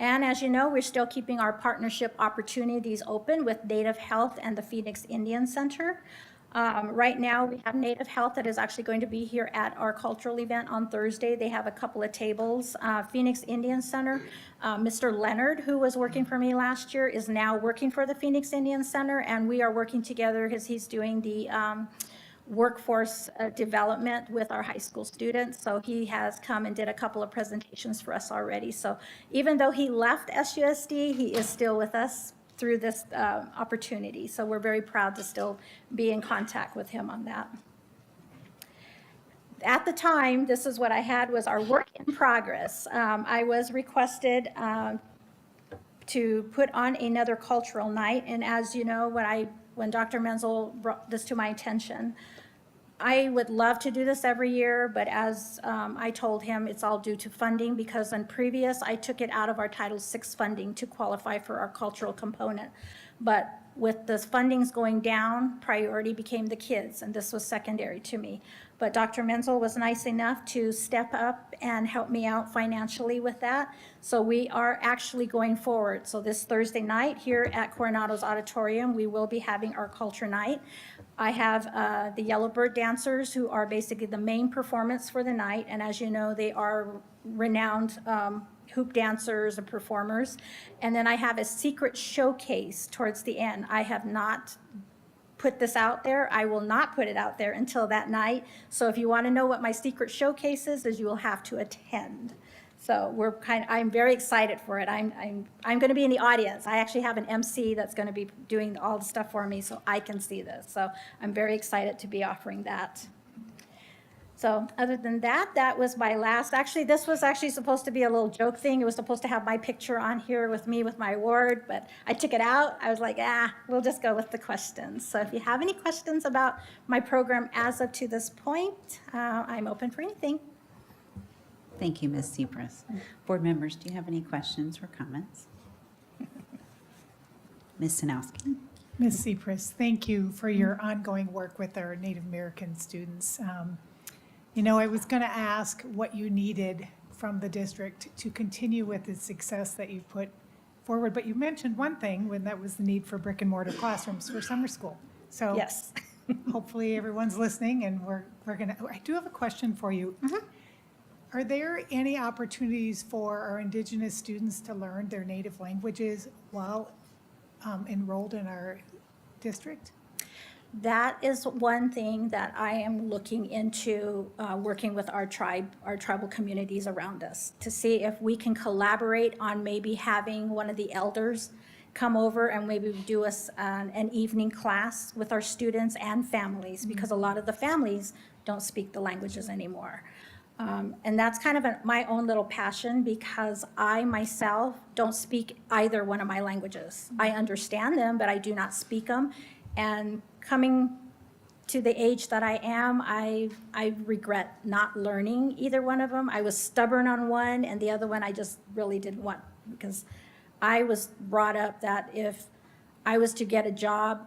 And as you know, we're still keeping our partnership opportunities open with Native Health and the Phoenix Indian Center. Right now, we have Native Health that is actually going to be here at our cultural event on Thursday. They have a couple of tables. Phoenix Indian Center, Mr. Leonard, who was working for me last year, is now working for the Phoenix Indian Center, and we are working together because he's doing the workforce development with our high school students. So he has come and did a couple of presentations for us already. So even though he left SUSD, he is still with us through this opportunity. So we're very proud to still be in contact with him on that. at the time, this is what I had was our work in progress. I was requested to put on another cultural night, and as you know, when Dr. Menzel brought this to my attention, I would love to do this every year, but as I told him, it's all due to funding, because in previous, I took it out of our Title VI funding to qualify for our cultural component. But with the fundings going down, priority became the kids, and this was secondary to me. But Dr. Menzel was nice enough to step up and help me out financially with that. So we are actually going forward. So this Thursday night here at Coronado's Auditorium, we will be having our culture night. I have the Yellowbird dancers, who are basically the main performance for the night. And as you know, they are renowned hoop dancers and performers. And then I have a secret showcase towards the end. I have not put this out there. I will not put it out there until that night. So if you want to know what my secret showcase is you will have to attend. So I'm very excited for it. I'm going to be in the audience. I actually have an MC that's going to be doing all the stuff for me so I can see this. So I'm very excited to be offering that. So other than that, that was my last. Actually, this was actually supposed to be a little joke thing. It was supposed to have my picture on here with me with my award, but I took it out. I was like, we'll just go with the questions. So if you have any questions about my program as of to this point, I'm open for anything. Thank you, Ms. Cypress. Board members, do you have any questions or comments? Ms. Sanowski? Ms. Cypress, thank you for your ongoing work with our Native American students. I was going to ask what you needed from the district to continue with the success that you put forward, but you mentioned one thing, when that was the need for brick and mortar classrooms for summer school. So Yes. hopefully everyone's listening, and I do have a question for you. Mm-hmm. Are there any opportunities for our Indigenous students to learn their native languages while enrolled in our district? That is one thing that I am looking into, working with our tribal communities around us, to see if we can collaborate on maybe having one of the elders come over and maybe do us an evening class with our students and families, because a lot of the families don't speak the languages anymore. And that's kind of my own little passion, because I myself don't speak either one of my languages. I understand them, but I do not speak them. And coming to the age that I am, I regret not learning either one of them. I was stubborn on one, and the other one I just really didn't want, because I was brought up that if I was to get a job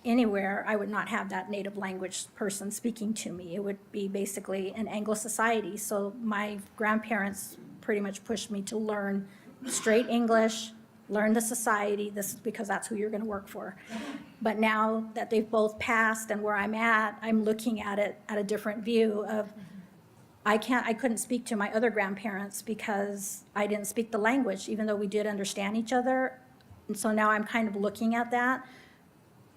anywhere, I would not have that native language person speaking to me. It would be basically an Anglo society. So my grandparents pretty much pushed me to learn straight English, learn the society, because that's who you're going to work for. But now that they've both passed and where I'm at, I'm looking at it at a different view of, I couldn't speak to my other grandparents because I didn't speak the language, even though we did understand each other. And so now I'm kind of looking at that.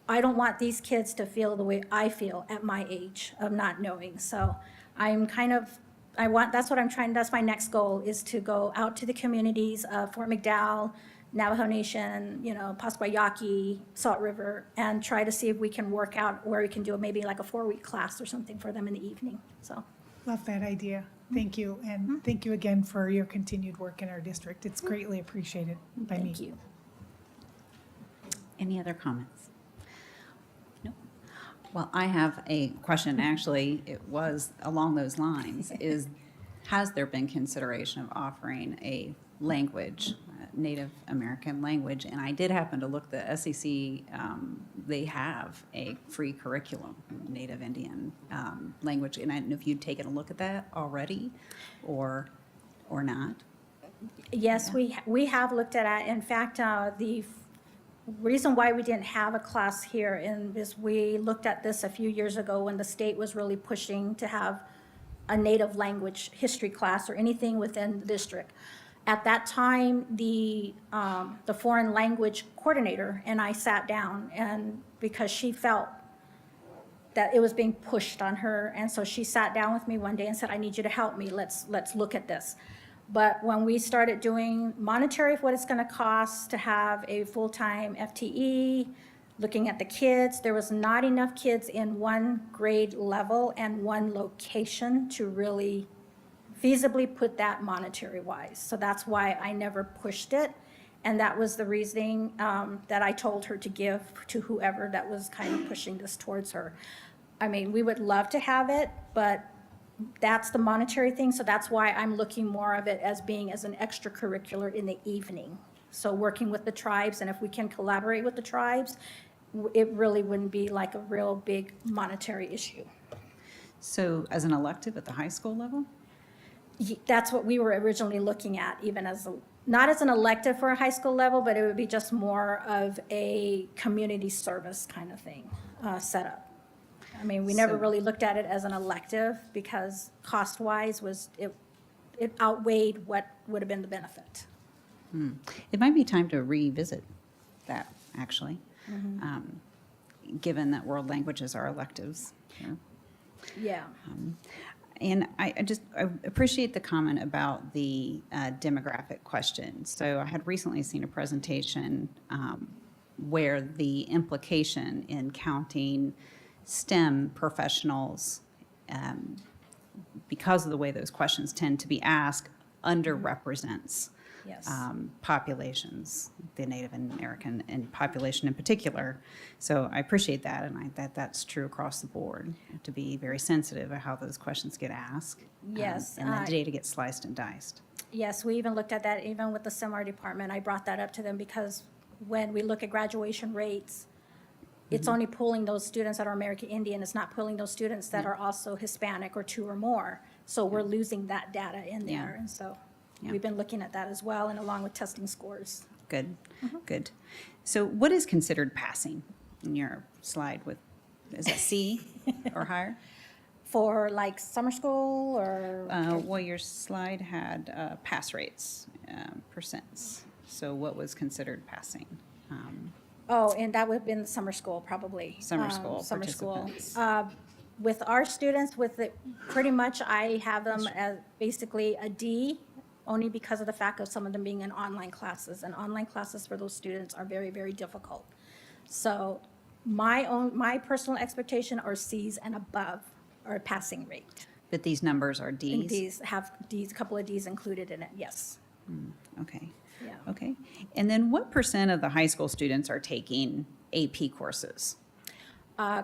I don't want these kids to feel the way I feel at my age of not knowing. So that's what I'm trying, that's my next goal, is to go out to the communities of Fort McDowell, Navajo Nation, Pasquayaki, Salt River, and try to see if we can work out where we can do maybe like a 4-week class or something for them in the evening, so. Love that idea. Thank you, and thank you again for your continued work in our district. It's greatly appreciated by me. Thank you. Any other comments? No. Well, I have a question. Actually, it was along those lines. Has there been consideration of offering a language, Native American language? And I did happen to look, the SEC, they have a free curriculum, Native Indian language. And I don't know if you'd taken a look at that already or not. Yes, we have looked at it. In fact, the reason why we didn't have a class here is we looked at this a few years ago when the state was really pushing to have a native language history class or anything within the district. At that time, the foreign language coordinator and I sat down, and because she felt that it was being pushed on her, and so she sat down with me one day and said, I need you to help me, let's look at this. But when we started doing monetary, what it's going to cost to have a full-time FTE, looking at the kids, there was not enough kids in one grade level and one location to really feasibly put that monetary-wise. So that's why I never pushed it. And that was the reasoning that I told her to give to whoever that was kind of pushing this towards her. I mean, we would love to have it, but that's the monetary thing. So that's why I'm looking more of it as being as an extracurricular in the evening. So working with the tribes, and if we can collaborate with the tribes, it really wouldn't be like a real big monetary issue. So as an elective at the high school level? That's what we were originally looking at, even as, not as an elective for a high school level, but it would be just more of a community service kind of thing, setup. I mean, we never So- really looked at it as an elective because cost-wise it outweighed what would have been the benefit. It might be time to revisit that, actually, given that world languages are electives here. Yeah. And I appreciate the comment about the demographic question. So I had recently seen a presentation where the implication in counting STEM professionals, because of the way those questions tend to be asked, underrepresents Yes. populations, the Native American and population in particular. So I appreciate that, and that's true across the board, to be very sensitive of how those questions get asked. Yes, And the data gets sliced and diced. Yes, we even looked at that even with the seminar department. I brought that up to them because when we look at graduation rates, it's only pulling those students that are American Indian. It's not pulling those students that are also Hispanic or two or more. So we're losing that data in Yeah. there. And so Yeah. we've been looking at that as well, and along with testing scores. Good, good. So what is considered passing in your slide with, is it C or higher? For like summer school or? Well, your slide had pass rates, percents. So what was considered passing? Oh, and that would have been summer school, probably. Summer school Summer school. participants. With our students, pretty much I have them as basically a D, only because of the fact of some of them being in online classes. And online classes for those students are very, very difficult. So my personal expectation are Cs and above, or passing rate. But these numbers are And Ds? Ds have Ds, a couple of Ds included in it, yes. Okay. Yeah. Okay. And then what % of the high school students are taking AP courses?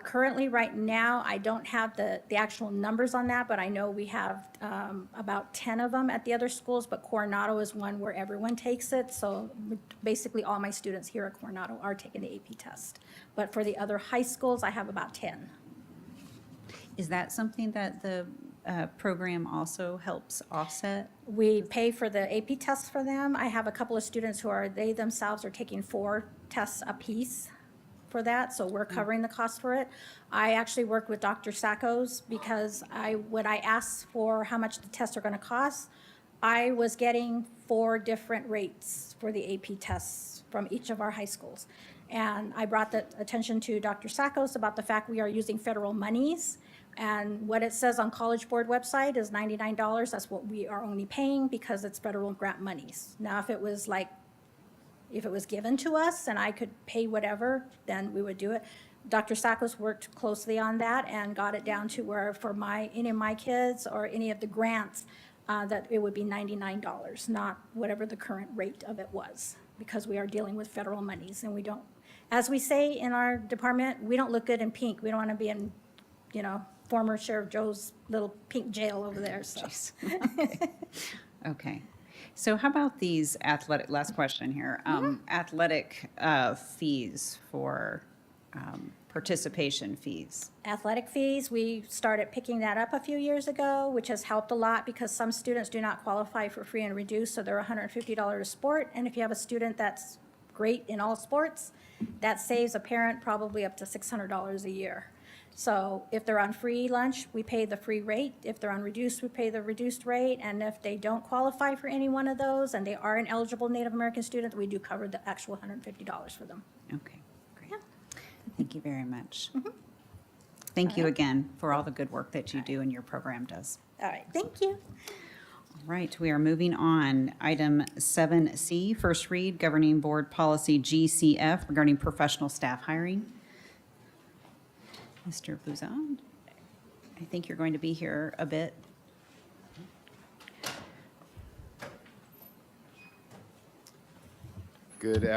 Currently, right now, I don't have the actual numbers on that, but I know we have about 10 of them at the other schools, but Coronado is one where everyone takes it. So basically, all my students here at Coronado are taking the AP test. But for the other high schools, I have about 10. Is that something that the program also helps offset? We pay for the AP tests for them. I have a couple of students they themselves are taking 4 tests apiece for that, so we're covering the cost for it. I actually worked with Dr. Sackos because when I asked for how much the tests are gonna cost, I was getting 4 different rates for the AP tests from each of our high schools. And I brought the attention to Dr. Sackos about the fact we are using federal monies. And what it says on College Board website is $99. That's what we are only paying because it's federal grant monies. Now, if it was given to us and I could pay whatever, then we would do it. Dr. Sackos worked closely on that and got it down to where for any of my kids or any of the grants, that it would be $99, not whatever the current rate of it was, because we are dealing with federal monies and we don't, as we say in our department, we don't look good in pink. We don't want to be in, former Sheriff Joe's little pink jail over there, so. Okay. So how about these last question here, athletic fees for participation fees? Athletic fees, we started picking that up a few years ago, which has helped a lot because some students do not qualify for free and reduced, so they're $150 a sport. And if you have a student that's great in all sports, that saves a parent probably up to $600 a year. So if they're on free lunch, we pay the free rate. If they're on reduced, we pay the reduced rate. And if they don't qualify for any one of those and they are an eligible Native American student, we do cover the actual $150 for them. Okay, great. Thank you very much. Thank you again for all the good work that you do and your program does. All right, thank you. All right, we are moving on. Item 7C, first read, Governing Board Policy GCF regarding professional staff hiring. Mr. Buzan, I think you're going to be here a bit. Good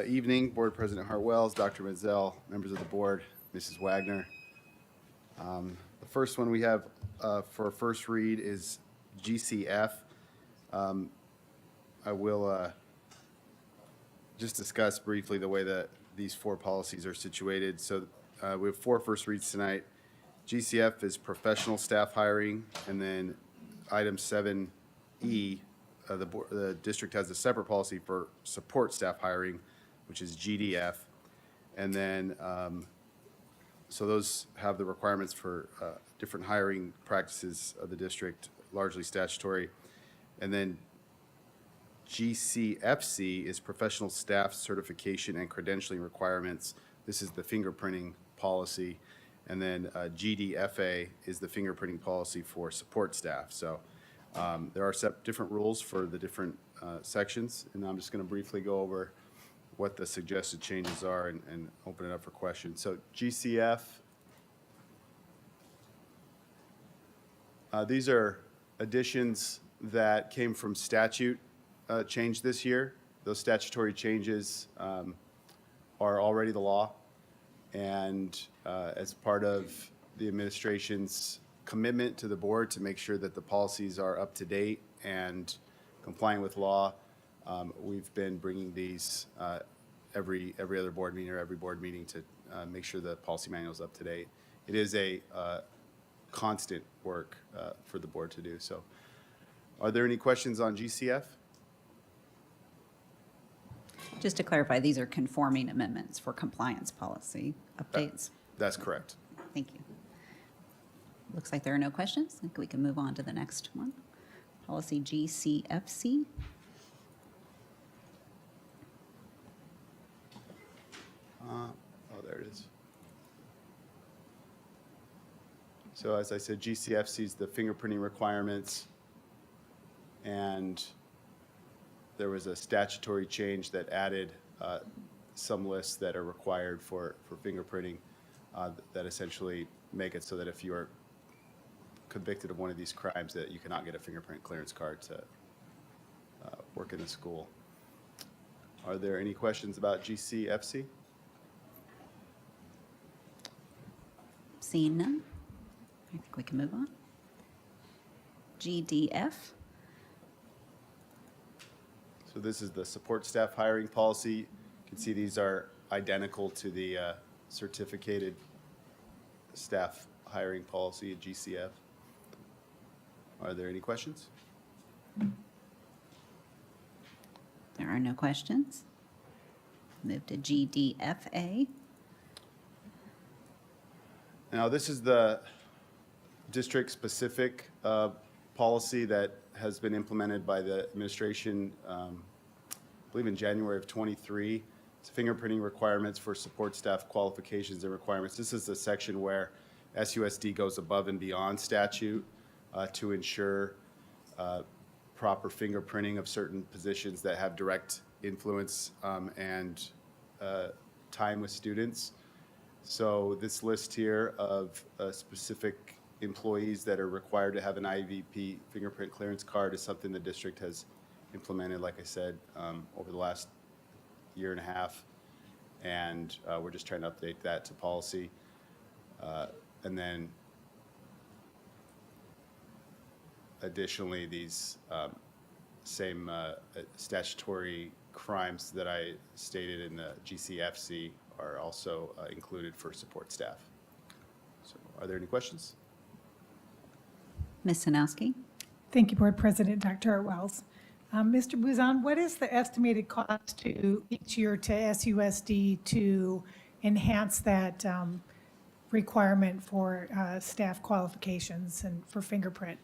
evening, Board President Hartwells, Dr. Menzel, members of the board, Mrs. Wagner. The first one we have for a first read is GCF. I will just discuss briefly the way that these four policies are situated. So we have four first reads tonight. GCF is professional staff hiring, and then item 7E, the district has a separate policy for support staff hiring, which is GDF. And then, so those have the requirements for different hiring practices of the district, largely statutory. And then GCFC is professional staff certification and credentialing requirements. This is the fingerprinting policy. And then GDFA is the fingerprinting policy for support staff. So there are different rules for the different sections, and I'm just going to briefly go over what the suggested changes are and open it up for questions. So GCF, these are additions that came from statute change this year. Those statutory changes are already the law, and as part of the administration's commitment to the board to make sure that the policies are up to date and complying with law, we've been bringing these every other board meeting or every board meeting to make sure the policy manual is up to date. It is a constant work for the board to do. So are there any questions on GCF? Just to clarify, these are conforming amendments for compliance policy updates. That's correct. Thank you. Looks like there are no questions. I think we can move on to the next one. Policy GCFC. Oh, there it is. So as I said, GCFC is the fingerprinting requirements, and there was a statutory change that added some lists that are required for fingerprinting that essentially make it so that if you are convicted of one of these crimes that you cannot get a fingerprint clearance card to work in the school. Are there any questions about GCFC? Seeing none, I think we can move on. GDF. So this is the support staff hiring policy. You can see these are identical to the certificated staff hiring policy at GCF. Are there any questions? There are no questions. Move to GDFA. Now, this is the district-specific policy that has been implemented by the administration, I believe in January of 23. It's fingerprinting requirements for support staff qualifications and requirements. This is the section where SUSD goes above and beyond statute to ensure proper fingerprinting of certain positions that have direct influence and time with students. So this list here of specific employees that are required to have an IVP fingerprint clearance card is something the district has implemented, like I said, over the last year and a half. And we're just trying to update that to policy. And then additionally, these same statutory crimes that I stated in the GCFC are also included for support staff. So are there any questions? Ms. Sanowski. Thank you, Board President Dr. Wells. Mr. Buzan, what is the estimated cost to each year to SUSD to enhance that requirement for staff qualifications and for fingerprint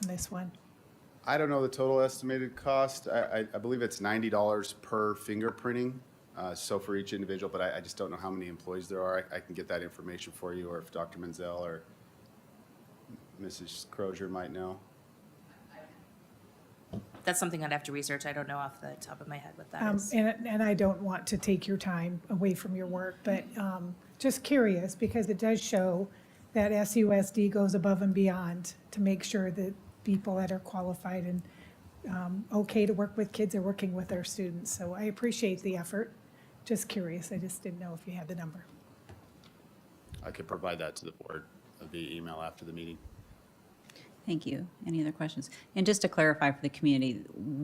on this one? I don't know the total estimated cost. I believe it's $90 per fingerprinting. So for each individual, but I just don't know how many employees there are. I can get that information for you, or if Dr. Menzel or Mrs. Crozier might know. That's something I'd have to research. I don't know off the top of my head what that is. And I don't want to take your time away from your work, but just curious, because it does show that SUSD goes above and beyond to make sure that people that are qualified and okay to work with kids are working with our students. So I appreciate the effort. Just curious. I just didn't know if you had the number. I could provide that to the board via email after the meeting. Thank you. Any other questions? And just to clarify for the community,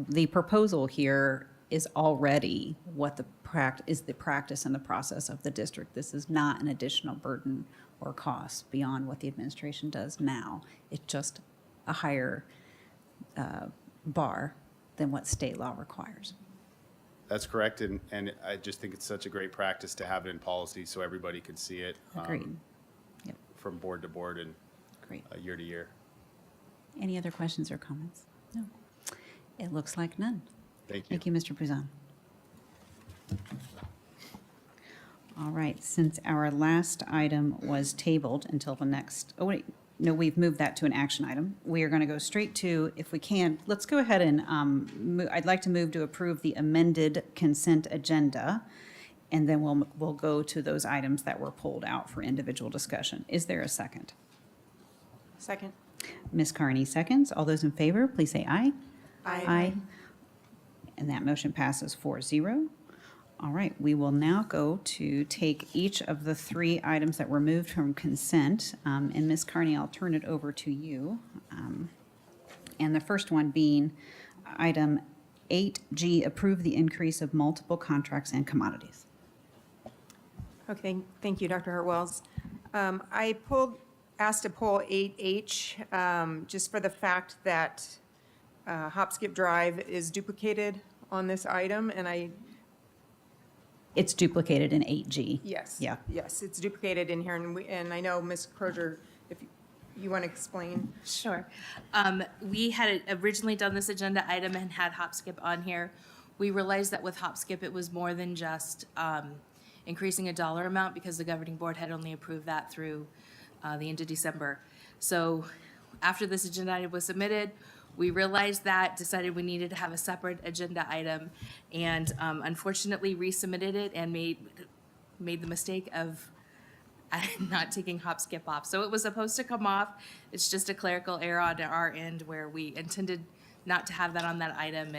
the proposal here is already what the practice and the process of the district. This is not an additional burden or cost beyond what the administration does now. It's just a higher bar than what state law requires. That's correct, and I just think it's such a great practice to have it in policy so everybody can see it. Agreed. Yep. From board to board and Great. Year to year. Any other questions or comments? No. It looks like none. Thank you. Thank you, Mr. Pouzon. All right, since our last item was tabled until the next, oh wait, no, we've moved that to an action item. We are going to go straight to, if we can, let's go ahead and, I'd like to move to approve the amended consent agenda, and then we'll go to those items that were pulled out for individual discussion. Is there a second? Second. Ms. Carney seconds. All those in favor, please say aye. Aye. And that motion passes 4-0. All right, we will now go to take each of the three items that were moved from consent. And Ms. Carney, I'll turn it over to you. And the first one being item 8G, approve the increase of multiple contracts and commodities. Okay, thank you, Dr. Hartwells. I asked to pull 8H just for the fact that Hop Skip Drive is duplicated on this item, and It's duplicated in 8G. yes. Yeah. Yes, it's duplicated in here, and I know, Ms. Crozier, if you want to explain. Sure. We had originally done this agenda item and had Hop Skip on here. We realized that with Hop Skip, it was more than just increasing a dollar amount because the governing board had only approved that through the end of December. So after this agenda item was submitted, we realized that, decided we needed to have a separate agenda item, and unfortunately resubmitted it and made the mistake of not taking Hop Skip off. So it was supposed to come off. It's just a clerical error on our end where we intended not to have that on that item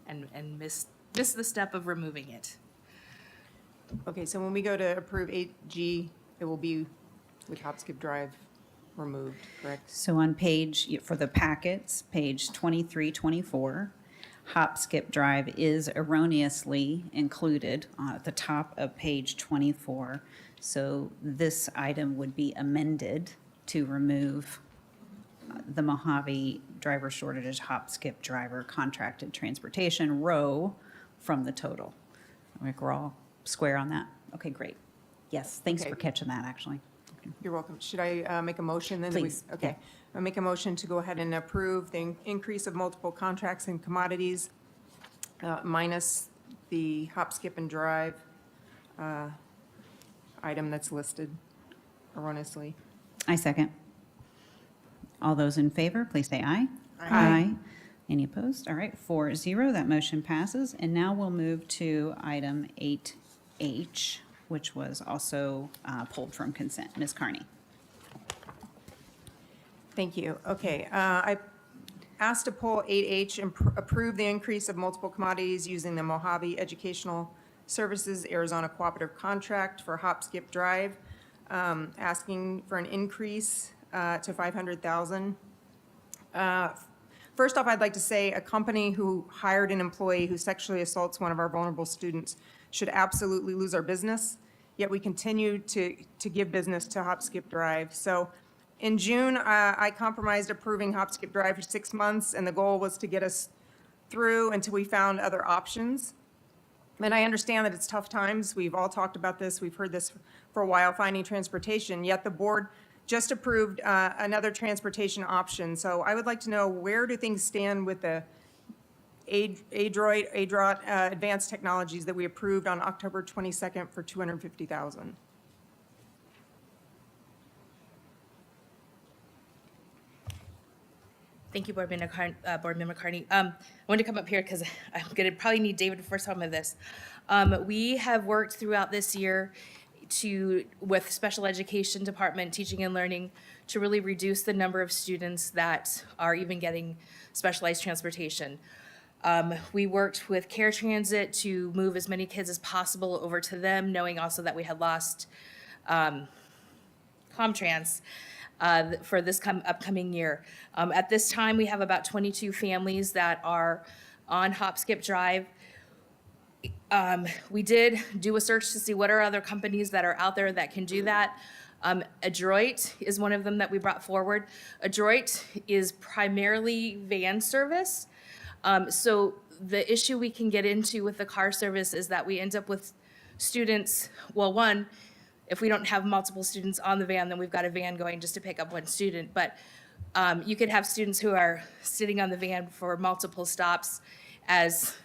and missed the step of removing it. Okay, so when we go to approve 8G, it will be with Hop Skip Drive removed, correct? So on page, for the packets, page 2324, Hop Skip Drive is erroneously included at the top of page 24. So this item would be amended to remove the Mojave driver shortage, Hop Skip Driver contracted transportation row from the total. We're all square on that? Okay, great. Yes, thanks for Okay. catching that, actually. You're welcome. Should I make a motion then? Please, Okay. I'll make a motion to go ahead and approve the increase of multiple contracts and commodities minus the Hop, Skip, and Drive item that's listed erroneously. I second. All those in favor, please say aye. Aye. Any opposed? All right, 4-0, that motion passes. And now we'll move to item 8H, which was also pulled from consent. Ms. Carney. Thank you. Okay, I asked to pull 8H and approve the increase of multiple commodities using the Mojave Educational Services Arizona Cooperative Contract for Hop Skip Drive, asking for an increase to $500,000. First off, I'd like to say a company who hired an employee who sexually assaults one of our vulnerable students should absolutely lose our business, yet we continue to give business to Hop Skip Drive. So in June, I compromised approving Hop Skip Drive for 6 months, and the goal was to get us through until we found other options. And I understand that it's tough times. We've all talked about this. We've heard this for a while, finding transportation, yet the board just approved another transportation option. So I would like to know, where do things stand with the ADROT advanced technologies that we approved on October 22nd for $250,000? Thank you, Board Member Carney. I wanted to come up here because I'm going to probably need David for some of this. We have worked throughout this year with special education department, teaching and learning, to really reduce the number of students that are even getting specialized transportation. We worked with Care Transit to move as many kids as possible over to them, knowing also that we had lost Comtrans for this upcoming year. At this time, we have about 22 families that are on Hop Skip Drive. We did do a search to see what are other companies that are out there that can do that. Adroit is one of them that we brought forward. Adroit is primarily van service. So the issue we can get into with the car service is that we end up with students, well, one, if we don't have multiple students on the van, then we've got a van going just to pick up one student. But you could have students who are sitting on the van for multiple stops as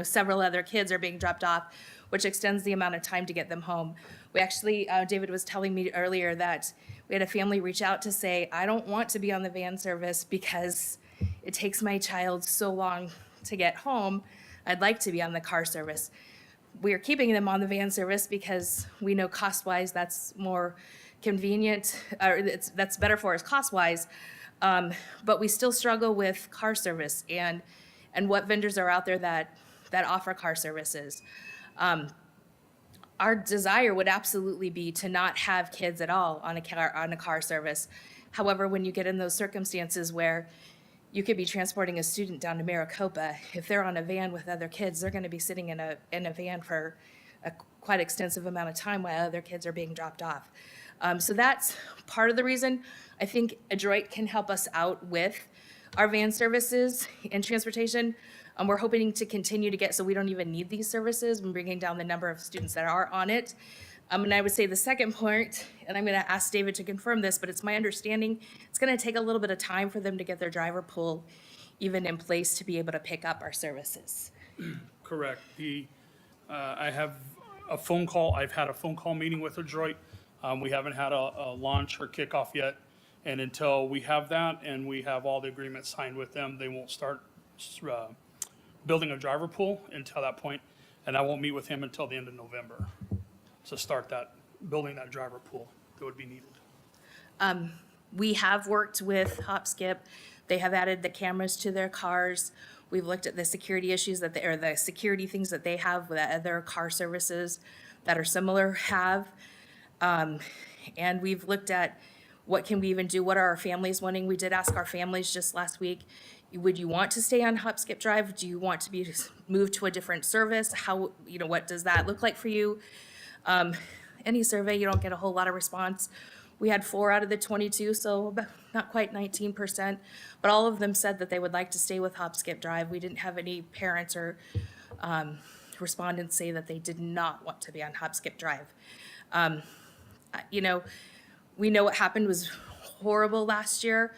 several other kids are being dropped off, which extends the amount of time to get them home. We actually, David was telling me earlier that we had a family reach out to say, I don't want to be on the van service because it takes my child so long to get home. I'd like to be on the car service. We are keeping them on the van service because we know cost-wise that's more convenient, or that's better for us cost-wise. But we still struggle with car service and what vendors are out there that offer car services. Our desire would absolutely be to not have kids at all on a car service. However, when you get in those circumstances where you could be transporting a student down to Maricopa, if they're on a van with other kids, they're going to be sitting in a van for a quite extensive amount of time while other kids are being dropped off. So that's part of the reason. I think Adroit can help us out with our van services and transportation. We're hoping to continue to get so we don't even need these services and bringing down the number of students that are on it. And I would say the second point, and I'm going to ask David to confirm this, but it's my understanding it's going to take a little bit of time for them to get their driver pool even in place to be able to pick up our services. Correct. I have a phone call. I've had a phone call meeting with Adroit. We haven't had a launch or kickoff yet. And until we have that and we have all the agreements signed with them, they won't start building a driver pool until that point. And I won't meet with him until the end of November to start building that driver pool that would be needed. We have worked with Hop Skip. They have added the cameras to their cars. We've looked at the security issues or the security things that they have that other car services that are similar have. And we've looked at what can we even do? What are our families wanting? We did ask our families just last week, would you want to stay on Hop Skip Drive? Do you want to be moved to a different service? How, what does that look like for you? Any survey, you don't get a whole lot of response. We had 4 out of the 22, so not quite 19%, but all of them said that they would like to stay with Hop Skip Drive. We didn't have any parents or respondents say that they did not want to be on Hop Skip Drive. We know what happened was horrible last year.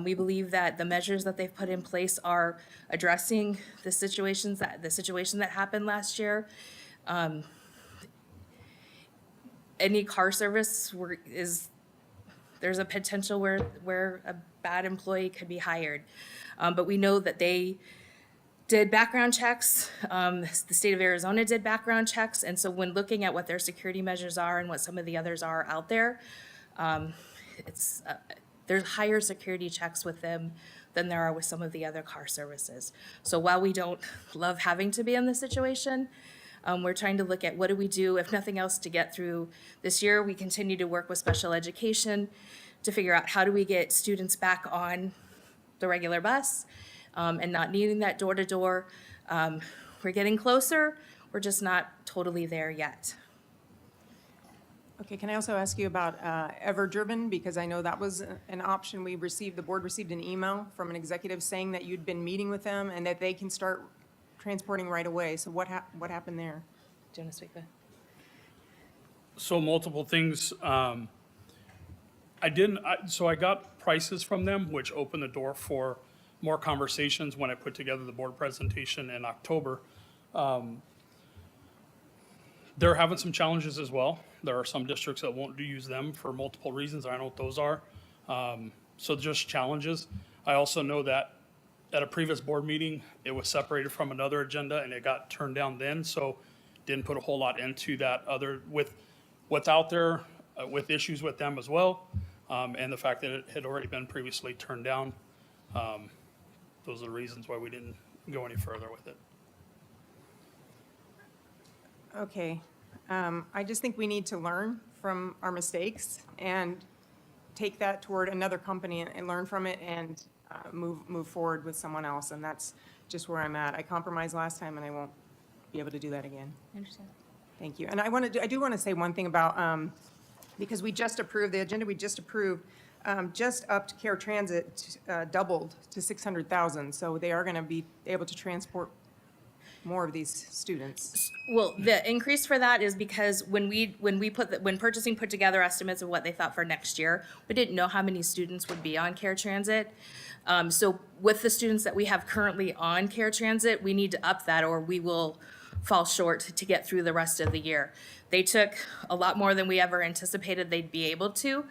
We believe that the measures that they've put in place are addressing the situation that happened last year. Any car service there's a potential where a bad employee could be hired. But we know that they did background checks. The state of Arizona did background checks. And so when looking at what their security measures are and what some of the others are out there, there's higher security checks with them than there are with some of the other car services. So while we don't love having to be in this situation, we're trying to look at what do we do, if nothing else, to get through this year. We continue to work with special education to figure out how do we get students back on the regular bus and not needing that door-to-door. We're getting closer. We're just not totally there yet. Okay, can I also ask you about Everdriven? Because I know that was an option we received. The board received an email from an executive saying that you'd been meeting with them and that they can start transporting right away. So what happened there? Do you want to speak to that? So multiple things. I got prices from them, which opened the door for more conversations when I put together the board presentation in October. They're having some challenges as well. There are some districts that won't use them for multiple reasons. I don't know what those are. So just challenges. I also know that at a previous board meeting, it was separated from another agenda and it got turned down then, so didn't put a whole lot into that other, with what's out there, with issues with them as well, and the fact that it had already been previously turned down. Those are the reasons why we didn't go any further with it. Okay. I just think we need to learn from our mistakes and take that toward another company and learn from it and move forward with someone else. And that's just where I'm at. I compromised last time, and I won't be able to do that again. I understand. Thank you. And I do want to say one thing about, because we just approved, the agenda we just approved, just upped Care Transit, doubled to 600,000. So they are going to be able to transport more of these students. Well, the increase for that is because when purchasing put together estimates of what they thought for next year, we didn't know how many students would be on Care Transit. So with the students that we have currently on Care Transit, we need to up that or we will fall short to get through the rest of the year. They took a lot more than we ever anticipated they'd be able to.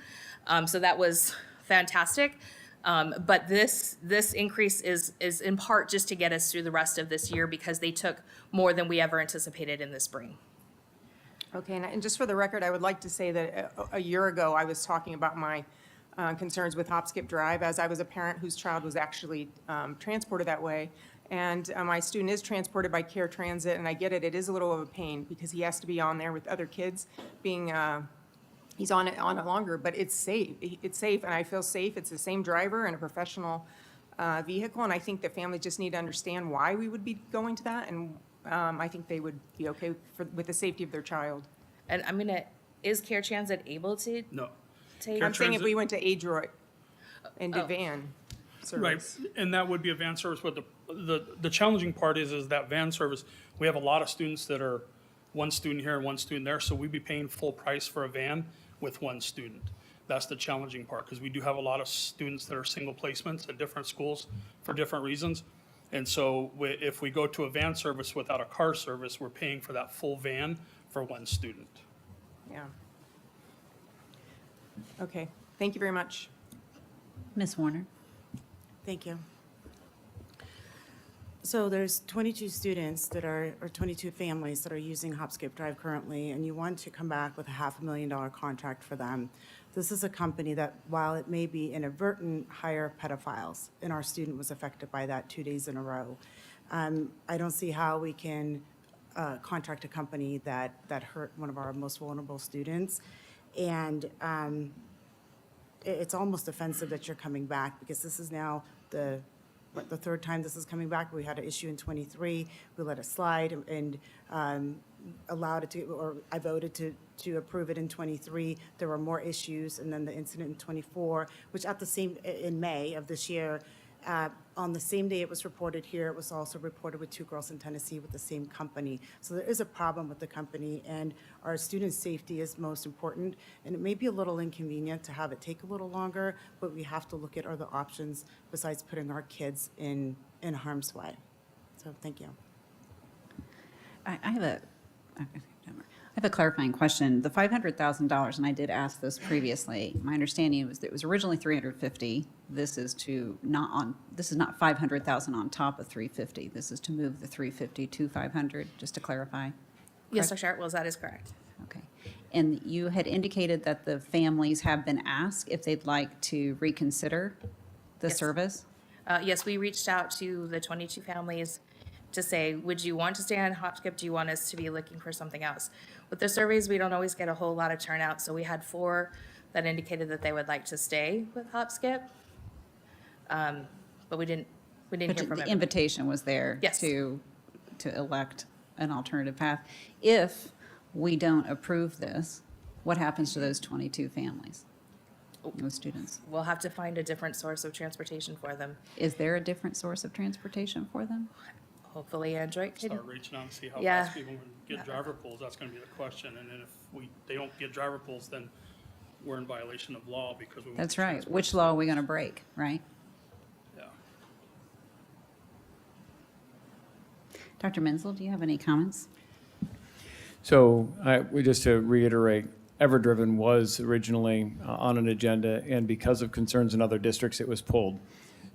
So that was fantastic. But this increase is in part just to get us through the rest of this year because they took more than we ever anticipated in the spring. Okay, and just for the record, I would like to say that a year ago, I was talking about my concerns with Hop Skip Drive as I was a parent whose child was actually transported that way. And my student is transported by Care Transit, and I get it, it is a little of a pain because he has to be on there with other kids being, he's on it longer, but it's safe. It's safe, and I feel safe. It's the same driver and a professional vehicle, and I think the families just need to understand why we would be going to that, and I think they would be okay with the safety of their child. And is Care Transit able to No. take? I'm saying if we went to Adroit and did van Right, service. and that would be a van service, but the challenging part is that van service, we have a lot of students that are one student here and one student there, so we'd be paying full price for a van with one student. That's the challenging part, because we do have a lot of students that are single placements at different schools for different reasons. And so if we go to a van service without a car service, we're paying for that full van for one student. Yeah. Okay, thank you very much. Ms. Warner? Thank you. So there's 22 students that are, or 22 families that are using Hop Skip Drive currently, and you want to come back with a $500,000 contract for them. This is a company that, while it may be inadvertent, hire pedophiles, and our student was affected by that 2 days in a row. I don't see how we can contract a company that hurt one of our most vulnerable students. And it's almost offensive that you're coming back, because this is now the third time this is coming back. We had an issue in '23. We let it slide and allowed it to, or I voted to approve it in '23. There were more issues, and then the incident in '24, which in May of this year, on the same day it was reported here, it was also reported with 2 girls in Tennessee with the same company. So there is a problem with the company, and our students' safety is most important. And it may be a little inconvenient to have it take a little longer, but we have to look at other options besides putting our kids in harm's way. So thank you. I have a clarifying question. The $500,000, and I did ask this previously, my understanding was that it was originally $350,000. This is not $500,000 on top of $350,000. This is to move the $350,000 to $500,000, just to clarify. Yes, Dr. Hartwells, that is correct. Okay. And you had indicated that the families have been asked if they'd like to reconsider the Yes. service? Yes, we reached out to the 22 families to say, would you want to stay on Hop Skip? Do you want us to be looking for something else? With the surveys, we don't always get a whole lot of turnout, so we had 4 that indicated that they would like to stay with Hop Skip. But we didn't hear from The everybody. invitation was there Yes. to elect an alternative path. If we don't approve this, what happens to those 22 families, those students? We'll have to find a different source of transportation for them. Is there a different source of transportation for them? Hopefully Android could. Start reaching out and see how Yeah. fast people can get driver pools. That's going to be the question. And then if they don't get driver pools, then we're in violation of law because we want That's to right. transport Which law are we going to break, right? Yeah. Dr. Menzel, do you have any comments? So just to reiterate, Everdriven was originally on an agenda, and because of concerns in other districts, it was pulled.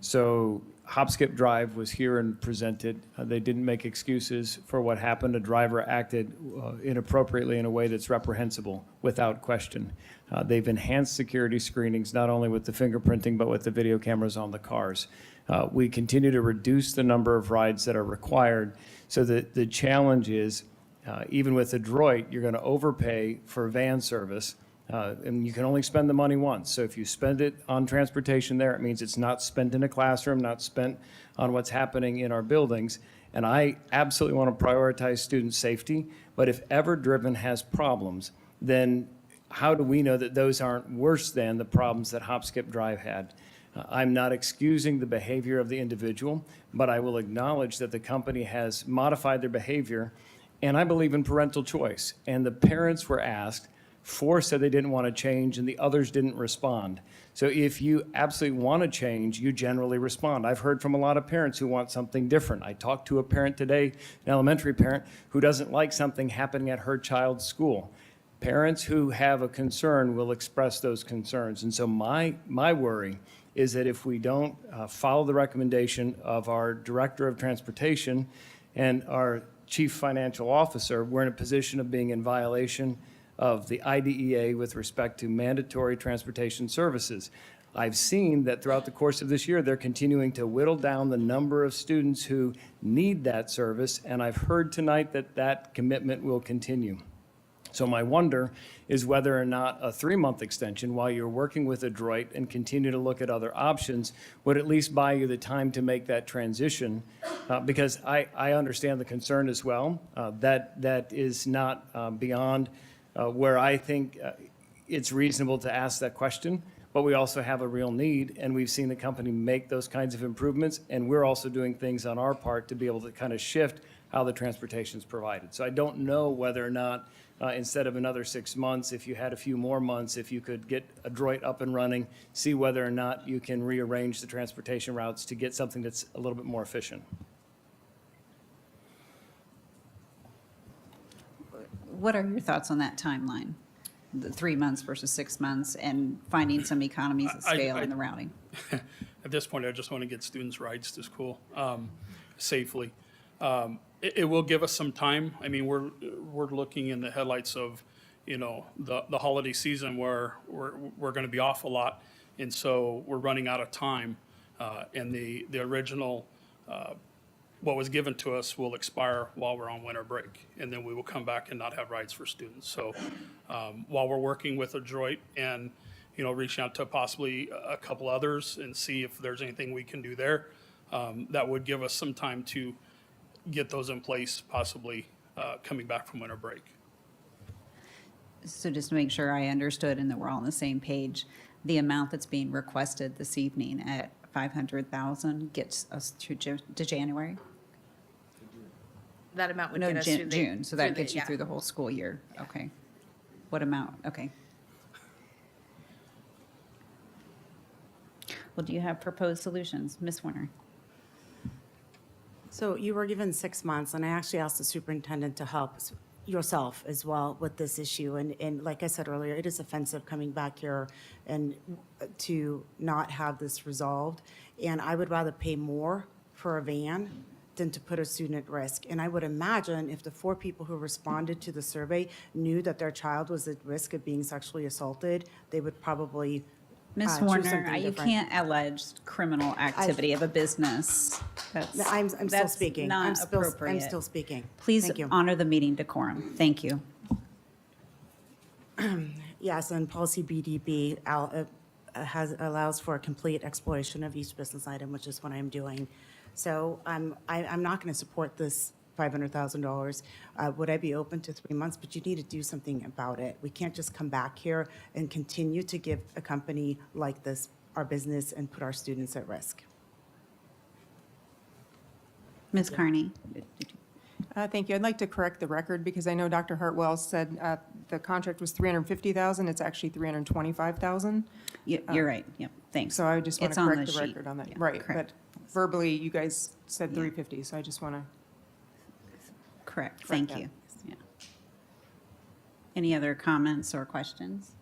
So Hop Skip Drive was here and presented. They didn't make excuses for what happened. A driver acted inappropriately in a way that's reprehensible, without question. They've enhanced security screenings, not only with the fingerprinting, but with the video cameras on the cars. We continue to reduce the number of rides that are required. So the challenge is, even with Adroit, you're going to overpay for van service. And you can only spend the money once. So if you spend it on transportation there, it means it's not spent in a classroom, not spent on what's happening in our buildings. And I absolutely want to prioritize student safety. But if Ever-Driven has problems, then how do we know that those aren't worse than the problems that Hop Skip Drive had? I'm not excusing the behavior of the individual, but I will acknowledge that the company has modified their behavior. And I believe in parental choice. And the parents were asked. 4 said they didn't want to change, and the others didn't respond. So if you absolutely want to change, you generally respond. I've heard from a lot of parents who want something different. I talked to a parent today, an elementary parent, who doesn't like something happening at her child's school. Parents who have a concern will express those concerns. And so my worry is that if we don't follow the recommendation of our Director of Transportation and our Chief Financial Officer, we're in a position of being in violation of the IDEA with respect to mandatory transportation services. I've seen that throughout the course of this year, they're continuing to whittle down the number of students who need that service, and I've heard tonight that that commitment will continue. So my wonder is whether or not a 3-month extension, while you're working with Adroit and continue to look at other options, would at least buy you the time to make that transition, because I understand the concern as well. That is not beyond where I think it's reasonable to ask that question, but we also have a real need, and we've seen the company make those kinds of improvements, and we're also doing things on our part to be able to kind of shift how the transportation is provided. So I don't know whether or not, instead of another 6 months, if you had a few more months, if you could get Adroit up and running, see whether or not you can rearrange the transportation routes to get something that's a little bit more efficient. What are your thoughts on that timeline? The 3 months versus 6 months, and finding some economies of scale in the routing? At this point, I just want to get students rides to school safely. It will give us some time. I mean, we're looking in the headlights of, the holiday season where we're going to be off a lot, and so we're running out of time. And the original what was given to us will expire while we're on winter break, and then we will come back and not have rides for students. So while we're working with Adroit and, reaching out to possibly a couple others and see if there's anything we can do there, that would give us some time to get those in place, possibly coming back from winter break. So just to make sure I understood and that we're all on the same page, the amount that's being requested this evening at $500,000 gets us to January? That amount would No, get us through June, so that gets you yeah. through the whole school year. Okay. What amount? Okay. Well, do you have proposed solutions? Ms. Warner? So you were given 6 months, and I actually asked the superintendent to help yourself as well with this issue. And like I said earlier, it is offensive coming back here and to not have this resolved. And I would rather pay more for a van than to put a student at risk. And I would imagine if the 4 people who responded to the survey knew that their child was at risk of being sexually assaulted, they would probably Ms. choose Warner, something you different. can't allege criminal activity of a business. I'm still that's speaking. not I'm appropriate. still speaking. Please Thank you. honor the meeting decorum. Thank you. Yes, and policy BDB allows for a complete exploration of each business item, which is what I'm doing. So I'm not going to support this $500,000. Would I be open to 3 months? But you need to do something about it. We can't just come back here and continue to give a company like this our business and put our students at risk. Ms. Carney? Thank you. I'd like to correct the record because I know Dr. Hartwell said the contract was $350,000. It's actually $325,000. You're right. Yep. Thanks. So I just want It's to on correct the the sheet. record on that. Yeah, Right, correct. but verbally, you guys said 350, so I just want to. Correct. Correct Thank you. Yeah. Any other comments or questions?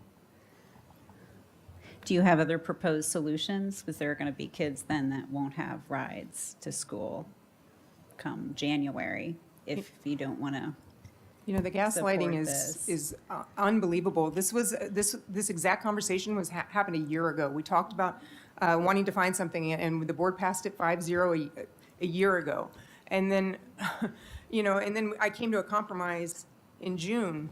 Do you have other proposed solutions? Because there are going to be kids then that won't have rides to school come January if you don't want to. You know, the gaslighting is unbelievable. This exact conversation was happened a year ago. We talked about wanting to find something, and the board passed it 5-0 a year ago. And then, you know, and then I came to a compromise in June.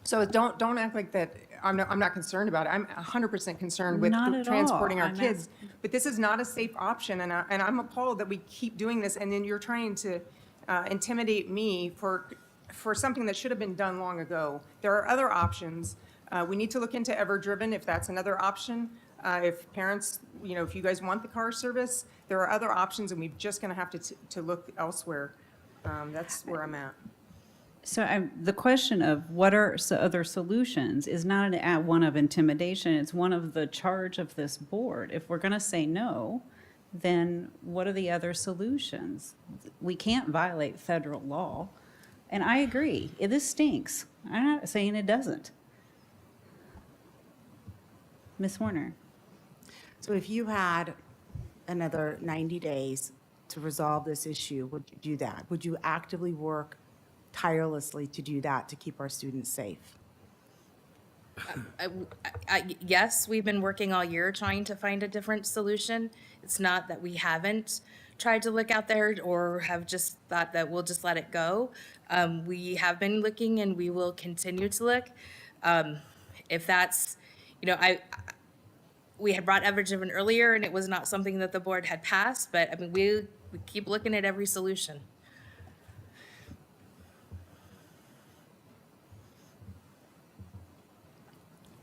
So don't act like that. I'm not concerned about it. I'm 100% concerned with Not at transporting all. our kids. But this is not a safe option, and I'm appalled that we keep doing this, and then you're trying to intimidate me for something that should have been done long ago. There are other options. We need to look into Ever-Driven if that's another option. If parents, you know, if you guys want the car service, there are other options, and we're just going to have to look elsewhere. That's where I'm at. So the question of what are other solutions is not one of intimidation. It's one of the charge of this board. If we're going to say no, then what are the other solutions? We can't violate federal law. And I agree, this stinks. I'm not saying it doesn't. Ms. Warner. So if you had another 90 days to resolve this issue, would you do that? Would you actively work tirelessly to do that, to keep our students safe? Yes, we've been working all year trying to find a different solution. It's not that we haven't tried to look out there or have just thought that we'll just let it go. We have been looking and we will continue to look. If that's, you know, we had brought Ever-Driven earlier and it was not something that the board had passed, but I mean, we keep looking at every solution.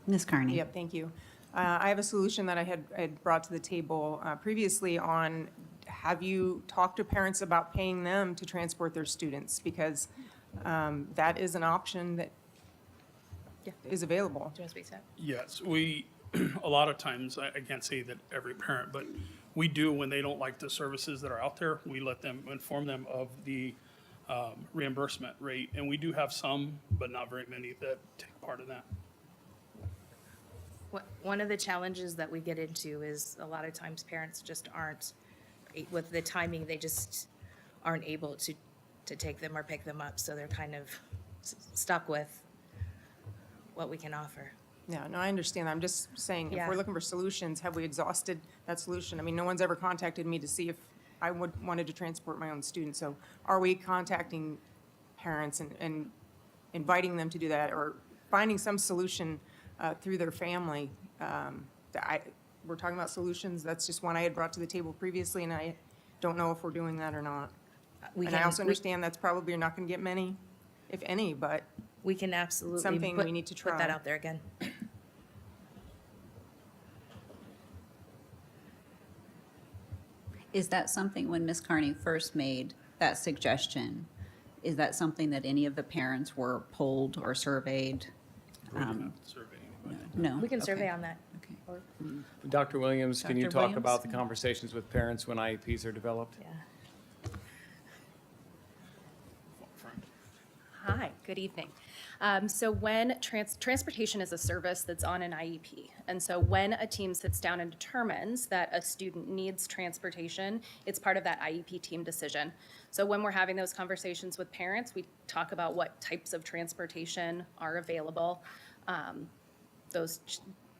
Ms. Carney. Yep, thank you. I have a solution that I had brought to the table previously on, have you talked to parents about paying them to transport their students? Because that is an option that is available. Do you want to speak to that? Yes, we, a lot of times, I can't say that every parent, but we do, when they don't like the services that are out there, we let them, inform them of the reimbursement rate. And we do have some, but not very many, that take part in that. One of the challenges that we get into is a lot of times parents just aren't, with the timing, they just aren't able to take them or pick them up. So they're kind of stuck with what we can offer. Yeah, no, I understand. I'm just saying, if Yeah. we're looking for solutions, have we exhausted that solution? I mean, no one's ever contacted me to see if I wanted to transport my own students. So are we contacting parents and inviting them to do that, or finding some solution through their family? We're talking about solutions. That's just one I had brought to the table previously, and I don't know if we're doing that or not. And I also understand that's probably, you're not going to get many, if any, but we can absolutely something we need to try. Put that out there again. Is that something, when Ms. Carney first made that suggestion, is that something that any of the parents were polled or surveyed? No? We can Okay. survey on that. Okay. Or- Dr. Williams, can you Dr. talk Williams? about the conversations with parents when IEPs are developed? Yeah. Hi, good evening. So when transportation is a service that's on an IEP, and so when a team sits down and determines that a student needs transportation, it's part of that IEP team decision. So when we're having those conversations with parents, we talk about what types of transportation are available.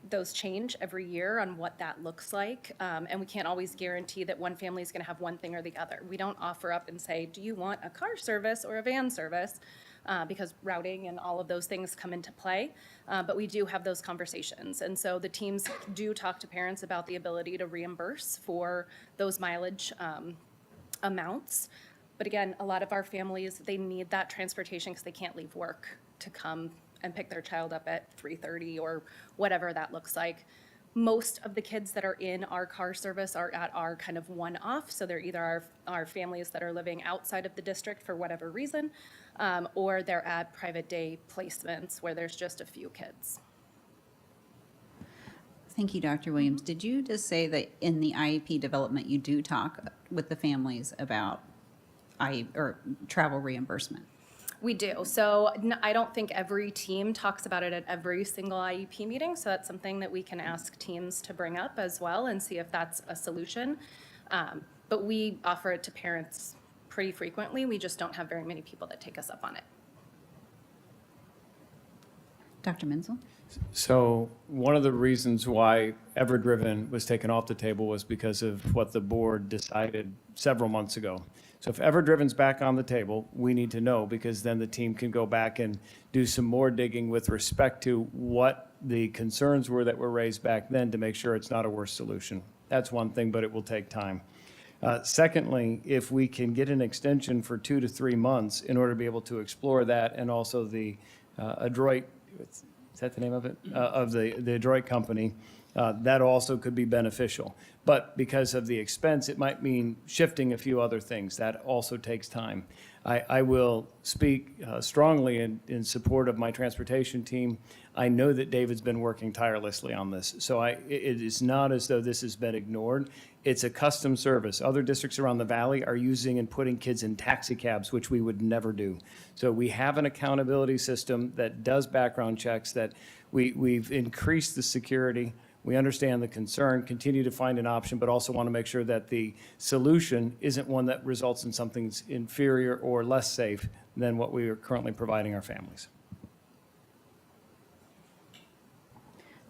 Those change every year on what that looks like, and we can't always guarantee that one family is going to have one thing or the other. We don't offer up and say, do you want a car service or a van service? Because routing and all of those things come into play, but we do have those conversations. And so the teams do talk to parents about the ability to reimburse for those mileage amounts. But again, a lot of our families, they need that transportation because they can't leave work to come and pick their child up at 3:30 or whatever that looks like. Most of the kids that are in our car service are at our kind of one-off, so they're either our families that are living outside of the district for whatever reason, or they're at private day placements where there's just a few kids. Thank you, Dr. Williams. Did you just say that in the IEP development, you do talk with the families about travel reimbursement? We do. So I don't think every team talks about it at every single IEP meeting. So that's something that we can ask teams to bring up as well and see if that's a solution. But we offer it to parents pretty frequently. We just don't have very many people that take us up on it. Dr. Menzel? So one of the reasons why Ever-Driven was taken off the table was because of what the board decided several months ago. So if Ever-Driven's back on the table, we need to know, because then the team can go back and do some more digging with respect to what the concerns were that were raised back then to make sure it's not a worse solution. That's one thing, but it will take time. Secondly, if we can get an extension for 2 to 3 months in order to be able to explore that, and also the adroit, is that the name of it? Of the adroit company, that also could be beneficial. But because of the expense, it might mean shifting a few other things. That also takes time. I will speak strongly in support of my transportation team. I know that David's been working tirelessly on this. So it is not as though this has been ignored. It's a custom service. Other districts around the valley are using and putting kids in taxi cabs, which we would never do. So we have an accountability system that does background checks, that we've increased the security. We understand the concern, continue to find an option, but also want to make sure that the solution isn't one that results in something that's inferior or less safe than what we are currently providing our families.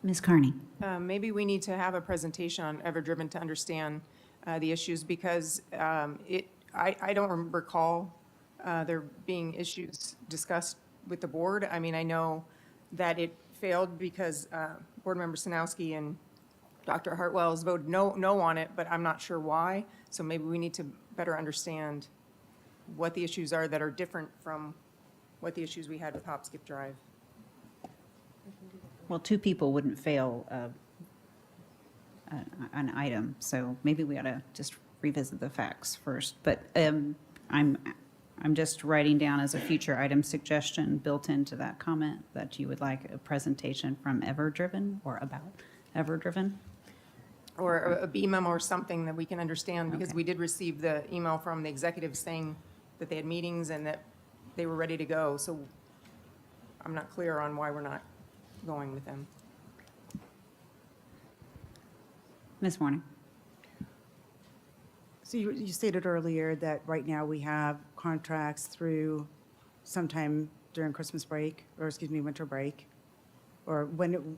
Ms. Carney? Maybe we need to have a presentation on Ever-Driven to understand the issues, because I don't recall there being issues discussed with the board. I mean, I know that it failed because Board Member Sanowski and Dr. Hartwells voted no on it, but I'm not sure why. So maybe we need to better understand what the issues are that are different from what the issues we had with Hop Skip Drive. Well, 2 people wouldn't fail an item, so maybe we ought to just revisit the facts first. But I'm just writing down as a future item suggestion built into that comment that you would like a presentation from Ever-Driven or about Ever-Driven. Or a B memo or something that we can understand, because Okay. we did receive the email from the executive saying that they had meetings and that they were ready to go. So I'm not clear on why we're not going with them. Ms. Warning? So you stated earlier that right now we have contracts through sometime during Christmas break, or excuse me, winter break, or when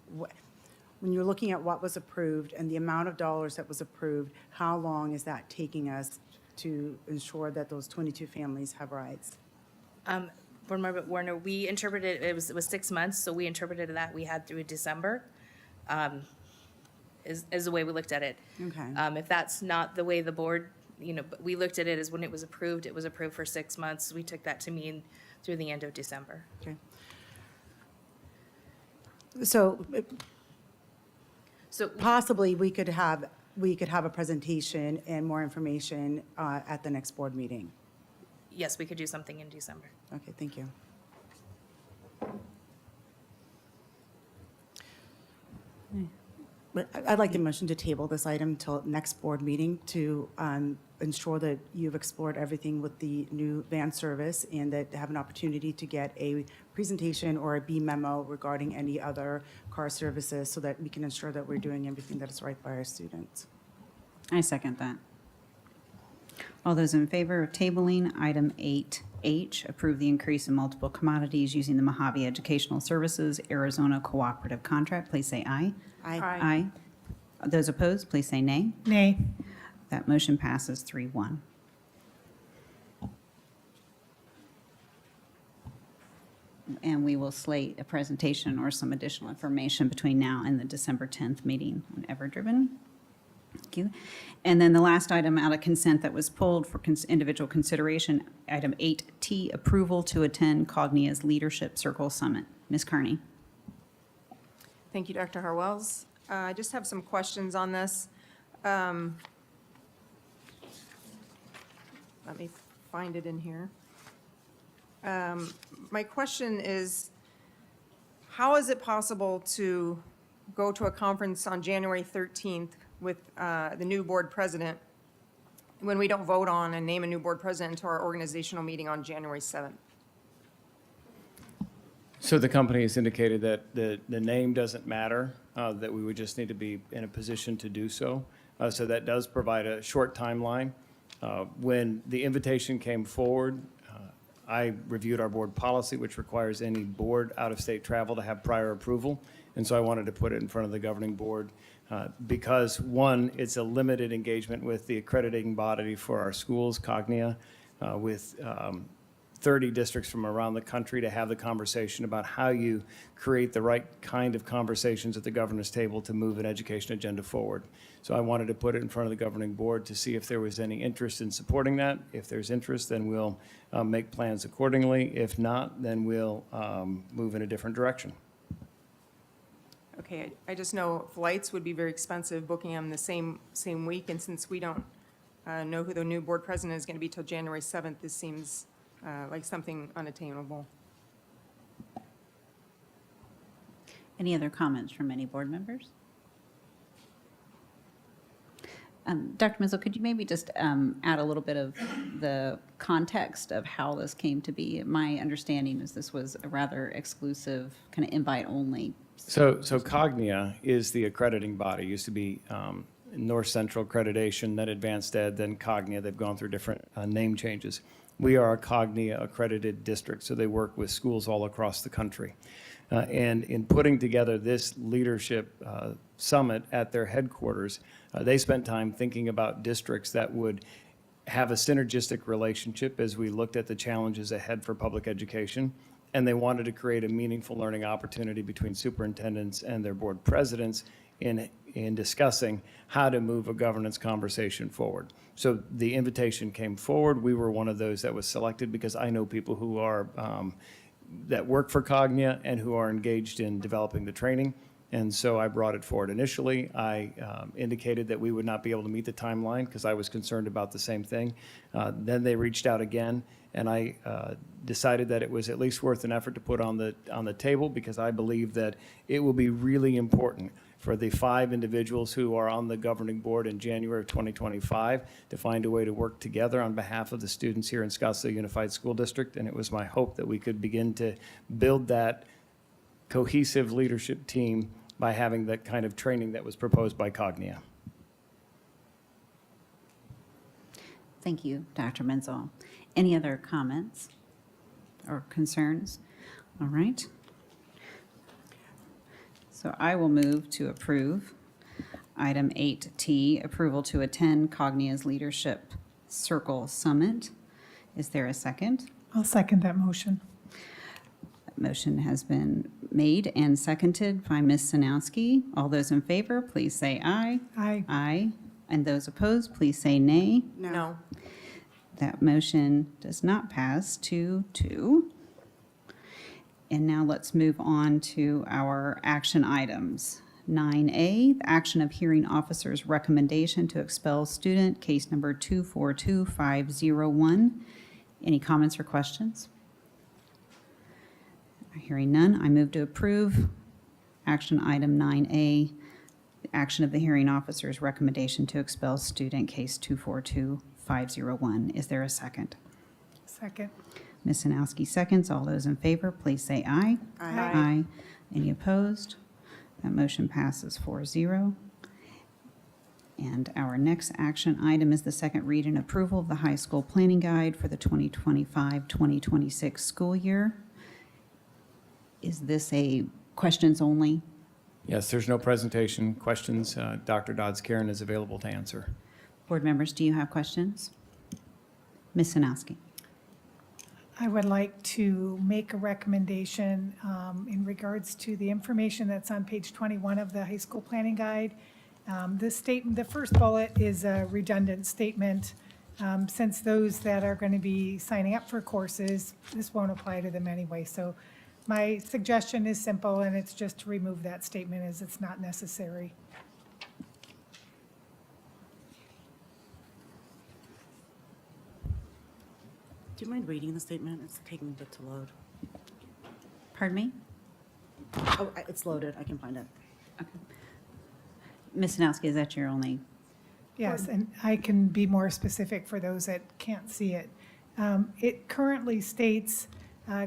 you're looking at what was approved and the amount of dollars that was approved, how long is that taking us to ensure that those 22 families have rides? Board Member Warner, we interpreted, it was 6 months, so we interpreted that we had through December, is the way we looked at it. Okay. If that's not the way the board, but we looked at it as when it was approved for 6 months. We took that to mean through the end of December. Okay. So possibly we could have a presentation and more information at the next board meeting. Yes, we could do something in December. Okay, thank you. But I'd like to motion to table this item till next board meeting to ensure that you've explored everything with the new van service, and that have an opportunity to get a presentation or a B memo regarding any other car services, so that we can ensure that we're doing everything that is right by our students. I second that. All those in favor of tabling item 8H, approve the increase in multiple commodities using the Mojave Educational Services Arizona Cooperative Contract, please say aye. Aye. Aye. Those opposed, please say nay. Nay. That motion passes 3-1. And we will slate a presentation or some additional information between now and the December 10th meeting on Ever-Driven. Thank you. And then the last item out of consent that was pulled for individual consideration, item 8T, approval to attend Cognia's Leadership Circle Summit. Ms. Carney. Thank you, Dr. Harwells. I just have some questions on this. Let me find it in here. My question is, how is it possible to go to a conference on January 13th with the new board president when we don't vote on and name a new board president until our organizational meeting on January 7th? So the company has indicated that the name doesn't matter, that we would just need to be in a position to do so. So that does provide a short timeline. When the invitation came forward, I reviewed our board policy, which requires any board out-of-state travel to have prior approval. And so I wanted to put it in front of the governing board because, one, it's a limited engagement with the accrediting body for our schools, Cognia, with 30 districts from around the country to have the conversation about how you create the right kind of conversations at the governor's table to move an education agenda forward. So I wanted to put it in front of the governing board to see if there was any interest in supporting that. If there's interest, then we'll make plans accordingly. If not, then we'll move in a different direction. Okay, I just know flights would be very expensive, booking them the same week, and since we don't know who the new board president is going to be till January 7th, this seems like something unattainable. Any other comments from any board members? Dr. Mizzo, could you maybe just add a little bit of the context of how this came to be? My understanding is this was a rather exclusive, kind of invite-only. So Cognia is the accrediting body. It used to be North Central Accreditation, then Advanced Ed, then Cognia. They've gone through different name changes. We are a Cognia accredited district, so they work with schools all across the country. And in putting together this leadership summit at their headquarters, they spent time thinking about districts that would have a synergistic relationship as we looked at the challenges ahead for public education. And they wanted to create a meaningful learning opportunity between superintendents and their board presidents in discussing how to move a governance conversation forward. So the invitation came forward. We were one of those that was selected because I know people who are that work for Cognia and who are engaged in developing the training. And so I brought it forward. Initially, I indicated that we would not be able to meet the timeline because I was concerned about the same thing. Then they reached out again, and I decided that it was at least worth an effort to put on the table because I believe that it will be really important for the 5 individuals who are on the governing board in January of 2025 to find a way to work together on behalf of the students here in Scottsdale Unified School District. And it was my hope that we could begin to build that cohesive leadership team by having that kind of training that was proposed by Cognia. Thank you, Dr. Menzel. Any other comments or concerns? All right. So I will move to approve item 8T, approval to attend Cognia's Leadership Circle Summit. Is there a second? I'll second that motion. Motion has been made and seconded by Ms. Sinowski. All those in favor, please say aye. Aye. Aye. And those opposed, please say nay. No. That motion does not pass 2-2. And now let's move on to our action items. 9A, the action of hearing officer's recommendation to expel student, case number 242501. Any comments or questions? Hearing none, I move to approve action item 9A, the action of the hearing officer's recommendation to expel student, case 242501. Is there a second? Second. Ms. Sinowski seconds. All those in favor, please say aye. Aye. Aye. Any opposed? That motion passes 4-0. And our next action item is the second read and approval of the high school planning guide for the 2025-2026 school year. Is this a questions only? Yes, there's no presentation. Questions, Dr. Dodds-Karen is available to answer. Board members, do you have questions? Ms. Sinowski. I would like to make a recommendation in regards to the information that's on page 21 of the high school planning guide. The first bullet is a redundant statement. Since those that are going to be signing up for courses, this won't apply to them anyway. So my suggestion is simple, and it's just to remove that statement as it's not necessary. Do you mind reading the statement? It's taking a bit to load. Pardon me? Oh, it's loaded. I can find it. Ms. Sinowski, is that your only? Yes, and I can be more specific for those that can't see it. It currently states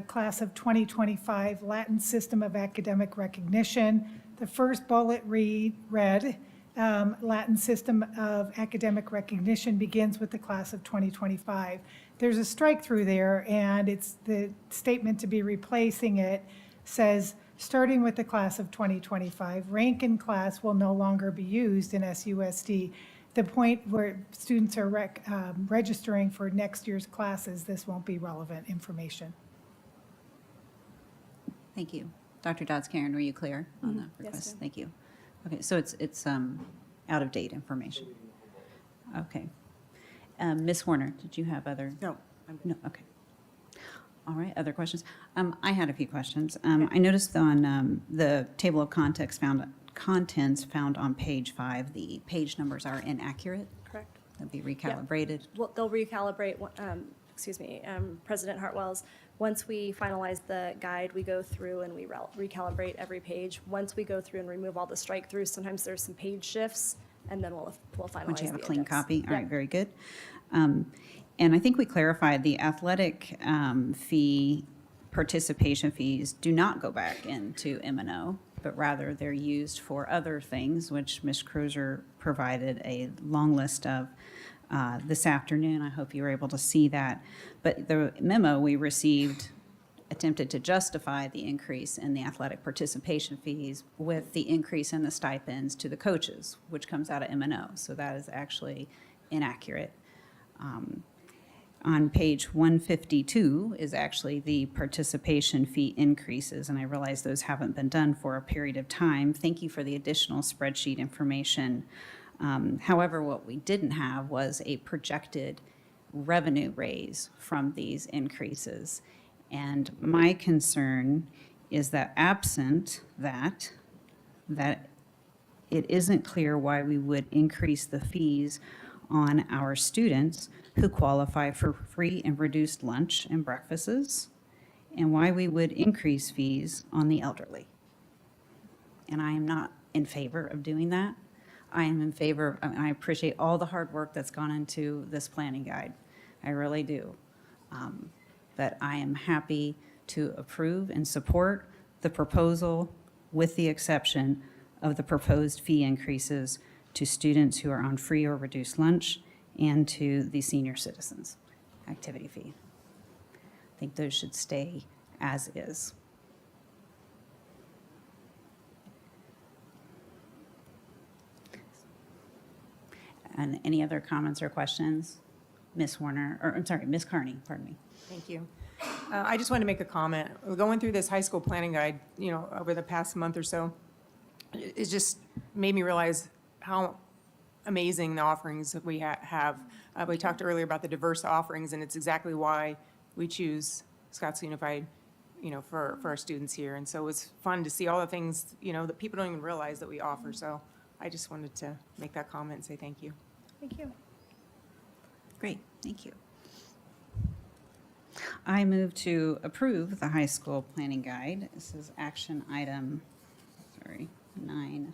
class of 2025 Latin System of Academic Recognition. The first bullet read, Latin System of Academic Recognition begins with the class of 2025. There's a strike through there, and it's the statement to be replacing it says, starting with the class of 2025, rank and class will no longer be used in SUSD. The point where students are registering for next year's classes, this won't be relevant information. Thank you. Dr. Dodds-Karen, were you clear on that Yes, request? ma'am. Thank you. Okay, so it's out of date information. Okay. Ms. Horner, did you have other? No. No, okay. All right, other questions? I had a few questions. I noticed on the table of contents found on page 5, the page numbers are inaccurate. Correct. They'll be recalibrated. Well, they'll recalibrate, President Hartwell's. Once we finalize the guide, we go through and we recalibrate every page. Once we go through and remove all the strike throughs, sometimes there's some page shifts, and then we'll finalize Once you have a the clean index. copy, all Yep. right, very good. And I think we clarified the athletic participation fees do not go back into M&O, but rather they're used for other things, which Ms. Crozier provided a long list of this afternoon. I hope you were able to see that. But the memo we received attempted to justify the increase in the athletic participation fees with the increase in the stipends to the coaches, which comes out of M&O. So that is actually inaccurate. On page 152 is actually the participation fee increases, and I realize those haven't been done for a period of time. Thank you for the additional spreadsheet information. However, what we didn't have was a projected revenue raise from these increases. And my concern is that absent that it isn't clear why we would increase the fees on our students who qualify for free and reduced lunch and breakfasts, and why we would increase fees on the elderly. And I am not in favor of doing that. I am in favor, I appreciate all the hard work that's gone into this planning guide. I really do. But I am happy to approve and support the proposal with the exception of the proposed fee increases to students who are on free or reduced lunch and to the senior citizens activity fee. I think those should stay as is. And any other comments or questions? Ms. Horner, or I'm sorry, Ms. Carney, pardon me. Thank you. I just wanted to make a comment. We're going through this high school planning guide, over the past month or so. It just made me realize how amazing the offerings that we have. We talked earlier about the diverse offerings, and it's exactly why we choose Scottsdale Unified, for our students here. And so it's fun to see all the things, that people don't even realize that we offer. So I just wanted to make that comment and say thank you. Thank you. Great, thank you. I move to approve the high school planning guide. This is action item, 9.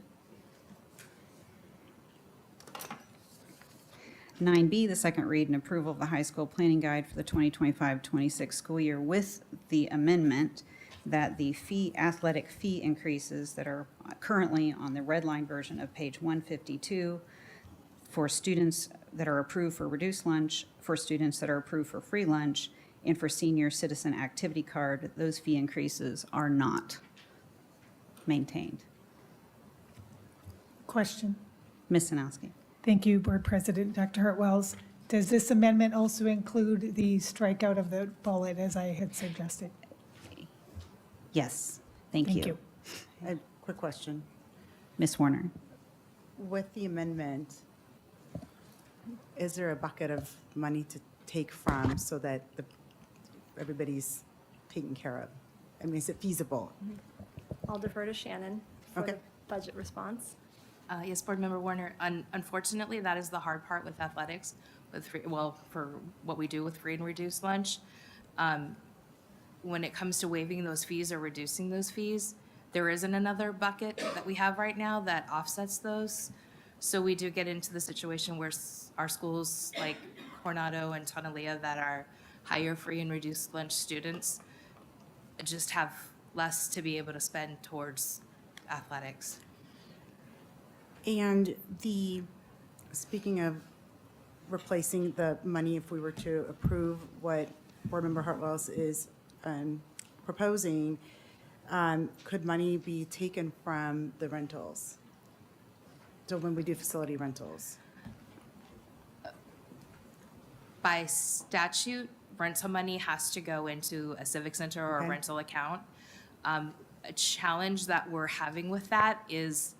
9B, the second read and approval of the high school planning guide for the 2025-26 school year with the amendment that the athletic fee increases that are currently on the red line version of page 152 for students that are approved for reduced lunch, for students that are approved for free lunch, and for senior citizen activity card, those fee increases are not maintained. Question. Ms. Sanowski. Thank you, Board President Dr. Hartwells. Does this amendment also include the strikeout of the bullet as I had suggested? Yes, thank you. A quick question. Ms. Warner. With the amendment, is there a bucket of money to take from so that everybody's taken care of? I mean, is it feasible? I'll defer to Shannon for Okay. the budget response. Yes, Board Member Warner. Unfortunately, that is the hard part with athletics, for what we do with free and reduced lunch. When it comes to waiving those fees or reducing those fees, there isn't another bucket that we have right now that offsets those. So we do get into the situation where our schools like Coronado and Tonalea that are higher free and reduced lunch students, just have less to be able to spend towards athletics. And speaking of replacing the money, if we were to approve what Board Member Hartwells is proposing, could money be taken from the rentals? So when we do facility rentals? By statute, rental money has to go into a civic center or a Okay. rental account. A challenge that we're having with that is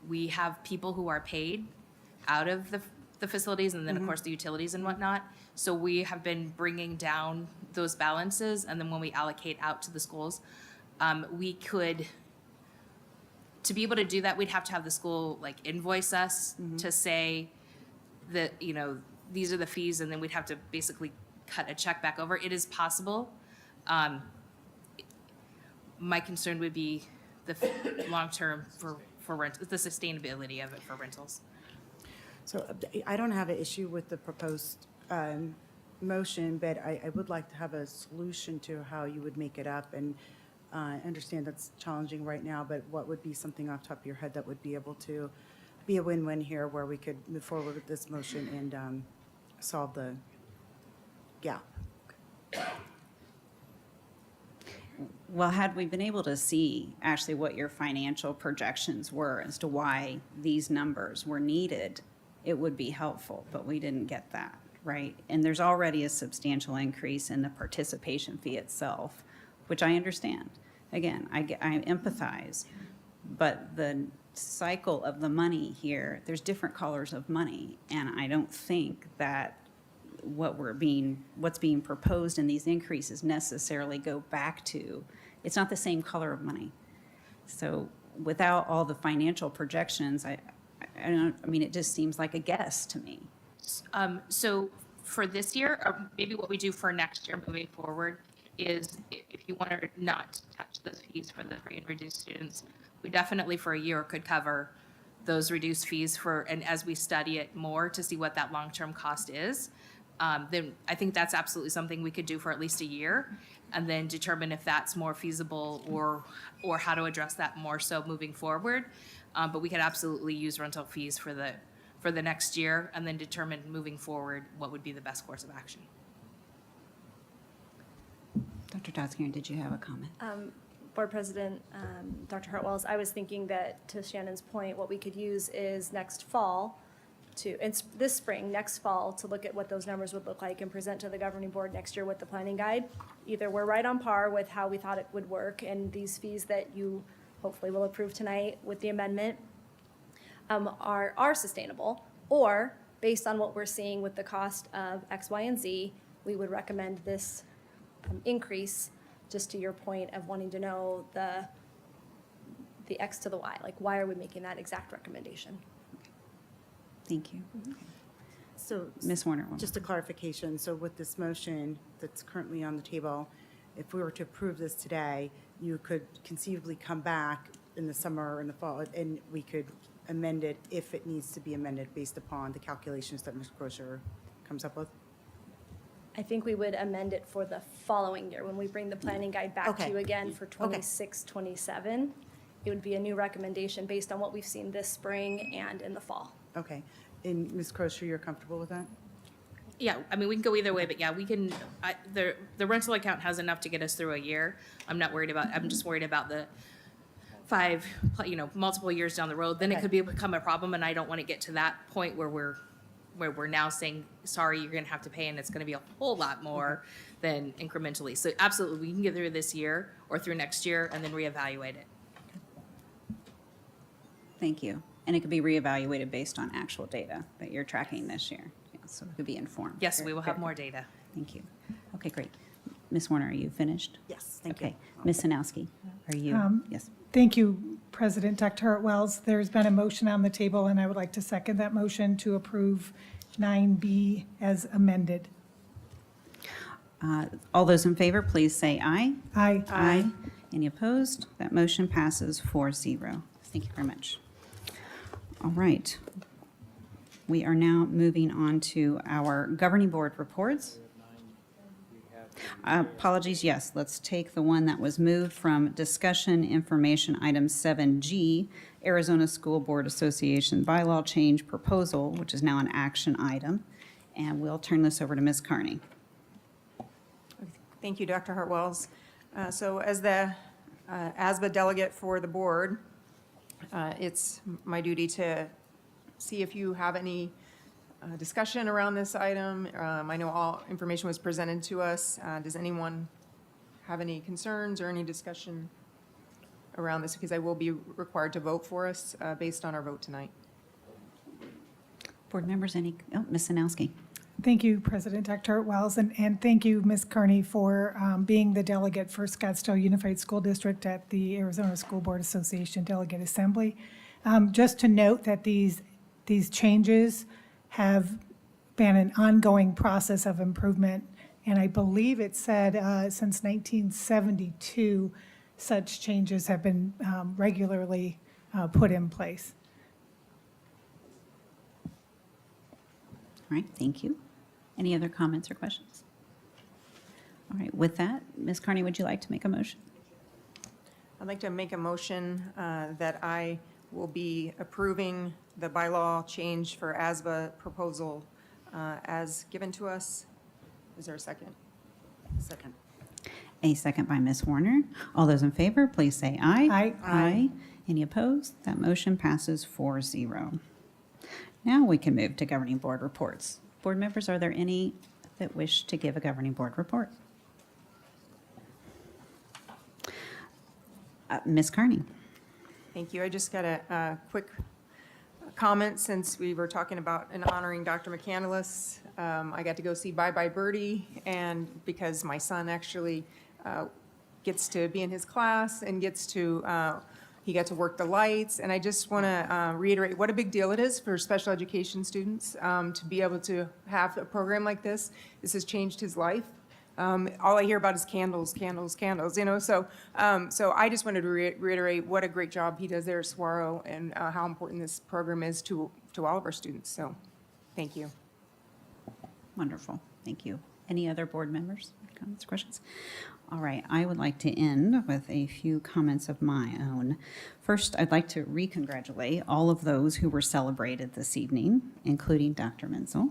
we have people who are paid out of the facilities and then, of course, the utilities and whatnot. So we have been bringing down those balances, and then when we allocate out to the schools, we could, to be able to do that, we'd have to have the school like invoice us to say that, you know, these are the fees, and then we'd have to basically cut a check back over. It is possible. My concern would be the long-term for rent, the sustainability of it for rentals. So I don't have an issue with the proposed motion, but I would like to have a solution to how you would make it up. And I understand that's challenging right now, but what would be something off the top of your head that would be able to be a win-win here where we could move forward with this motion and solve the gap? Well, had we been able to see actually what your financial projections were as to why these numbers were needed, it would be helpful, but we didn't get that, right? And there's already a substantial increase in the participation fee itself, which I understand. Again, I empathize, but the cycle of the money here, there's different colors of money, and I don't think that what's being proposed in these increases necessarily go back to, it's not the same color of money. So without all the financial projections, I mean, it just seems like a guess to me. So for this year, or maybe what we do for next year moving forward is if you want to not touch those fees for the free and reduced students, we definitely for a year could cover those reduced fees and as we study it more to see what that long-term cost is, then I think that's absolutely something we could do for at least a year and then determine if that's more feasible or how to address that more so moving forward. But we could absolutely use rental fees for the next year and then determine moving forward what would be the best course of action. Dr. Dotzker, did you have a comment? Board President, Dr. Hartwells, I was thinking that, to Shannon's point, what we could use is next fall this spring, next fall, to look at what those numbers would look like and present to the governing board next year with the planning guide. Either we're right on par with how we thought it would work, and these fees that you hopefully will approve tonight with the amendment are sustainable, or based on what we're seeing with the cost of X, Y, and Z, we would recommend this increase, just to your point of wanting to know the X to the Y, like why are we making that exact recommendation? Thank you. So, Ms. Warner. just a clarification. So with this motion that's currently on the table, if we were to approve this today, you could conceivably come back in the summer or in the fall, and we could amend it if it needs to be amended based upon the calculations that Ms. Crozier comes up with? I think we would amend it for the following year, when we bring the planning guide back to Okay. you again for 26, 27. It would be a new recommendation based on what we've seen this spring and in the fall. Okay. And Ms. Crozier, you're comfortable with that? Yeah, I mean, we can go either way, but yeah, we can, the rental account has enough to get us through a year. I'm just worried about the multiple years down the road. Then it could become a problem, and I don't want to get to that point where we're now saying, sorry, you're gonna have to pay, and it's gonna be a whole lot more than incrementally. So absolutely, we can get through this year or through next year and then reevaluate it. Thank you. And it could be reevaluated based on actual data that you're tracking this year. Yeah, so it could be informed. Yes, we will have more data. Thank you. Okay, great. Ms. Warner, are you finished? Yes, thank you. Okay. Ms. Sanowski, are you? Yes. Thank you, President. Dr. Hartwells, there's been a motion on the table, and I would like to second that motion to approve 9B as amended. All those in favor, please say aye. Aye. Aye. Any opposed? That motion passes 4-0. Thank you very much. All right. We are now moving on to our governing board reports. Apologies, yes. Let's take the one that was moved from discussion information item 7G, Arizona School Board Association bylaw change proposal, which is now an action item. And we'll turn this over to Ms. Carney. Thank you, Dr. Hartwells. So as the ASBA delegate for the board, it's my duty to see if you have any discussion around this item. I know all information was presented to us. Does anyone have any concerns or any discussion around this? Because I will be required to vote for us based on our vote tonight. Board members, Ms. Sanowski. Thank you, President Dr. Wells, and thank you, Ms. Carney, for being the delegate for Scottsdale Unified School District at the Arizona School Board Association Delegate Assembly. Just to note that these changes have been an ongoing process of improvement, and I believe it said since 1972, such changes have been regularly put in place. All right, thank you. Any other comments or questions? All right, with that, Ms. Carney, would you like to make a motion? I'd like to make a motion that I will be approving the bylaw change for ASBA proposal as given to us. Is there a second? Second. A second by Ms. Warner. All those in favor, please say aye. Aye. Aye. Any opposed? That motion passes 4-0. Now we can move to governing board reports. Board members, are there any that wish to give a governing board report? Ms. Carney. Thank you. I just got a quick comment since we were talking about and honoring Dr. McCandless. I got to go see Bye Bye Birdie, and because my son actually gets to be in his class and he got to work the lights, and I just want to reiterate what a big deal it is for special education students to be able to have a program like this. This has changed his life. All I hear about is candles, candles, candles, so I just wanted to reiterate what a great job he does there at Saguaro and how important this program is to all of our students. So thank you. Wonderful. Thank you. Any other board members, comments, questions? All right, I would like to end with a few comments of my own. First, I'd like to recongratulate all of those who were celebrated this evening, including Dr. Menzel.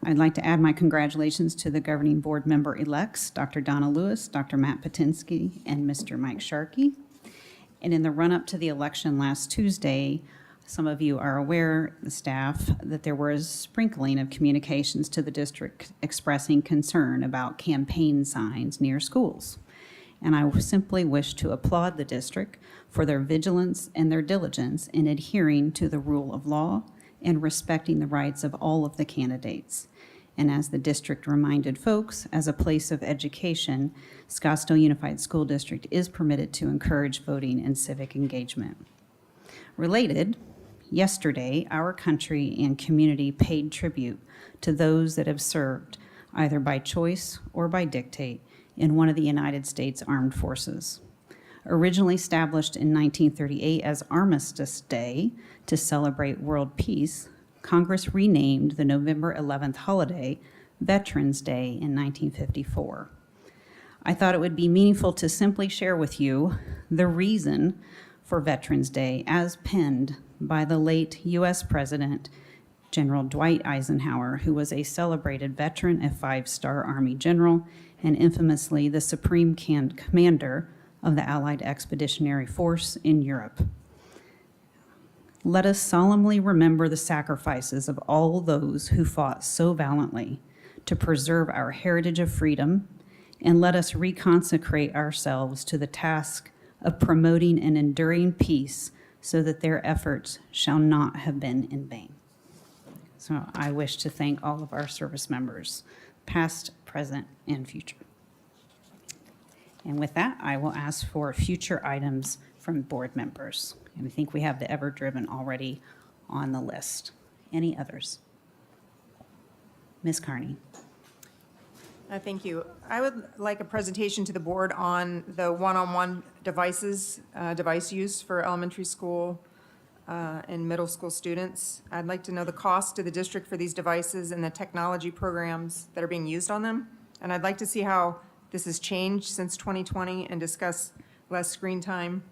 I'd like to add my congratulations to the governing board member-elects, Dr. Donna Lewis, Dr. Matt Patinsky, and Mr. Mike Sharkey. And in the run-up to the election last Tuesday, some of you are aware, the staff, that there was sprinkling of communications to the district expressing concern about campaign signs near schools. And I simply wish to applaud the district for their vigilance and their diligence in adhering to the rule of law and respecting the rights of all of the candidates. And as the district reminded folks, as a place of education, Scottsdale Unified School District is permitted to encourage voting and civic engagement. Related, yesterday, our country and community paid tribute to those that have served, either by choice or by dictate, in one of the United States Armed Forces. Originally established in 1938 as Armistice Day to celebrate world peace, Congress renamed the November 11th holiday Veterans Day in 1954. I thought it would be meaningful to simply share with you the reason for Veterans Day as penned by the late U.S. President General Dwight Eisenhower, who was a celebrated veteran, a five-star Army general, and infamously the supreme commander of the Allied Expeditionary Force in Europe. Let us solemnly remember the sacrifices of all those who fought so valiantly to preserve our heritage of freedom, and let us reconsecrate ourselves to the task of promoting an enduring peace so that their efforts shall not have been in vain. So I wish to thank all of our service members, past, present, and future. And with that, I will ask for future items from board members. And I think we have the Ever-Driven already on the list. Any others? Ms. Carney. Thank you. I would like a presentation to the board on the one-on-one device use for elementary school and middle school students. I'd like to know the cost to the district for these devices and the technology programs that are being used on them. And I'd like to see how this has changed since 2020 and discuss less screen time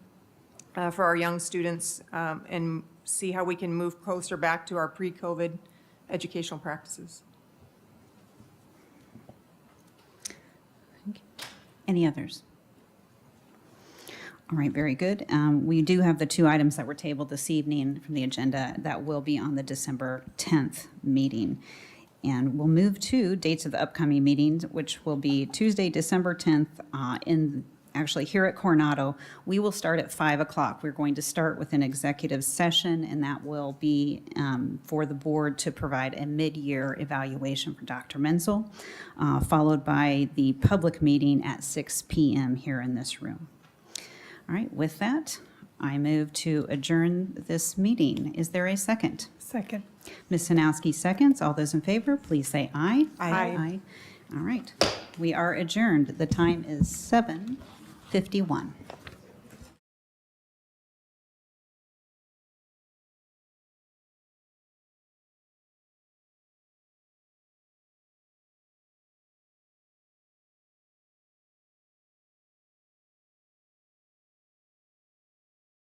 for our young students, and see how we can move closer back to our pre-COVID educational practices. Any others? All right, very good. We do have the two items that were tabled this evening from the agenda that will be on the December 10th meeting. And we'll move to dates of the upcoming meetings, which will be Tuesday, December 10th, actually here at Coronado. We will start at 5 o'clock. We're going to start with an executive session, and that will be for the board to provide a mid-year evaluation for Dr. Menzel, followed by the public meeting at 6 p.m. here in this room. All right, with that, I move to adjourn this meeting. Is there a second? Second. Ms. Sanowski seconds. All those in favor, please say aye. Aye. All right, we are adjourned. The time is 7:51.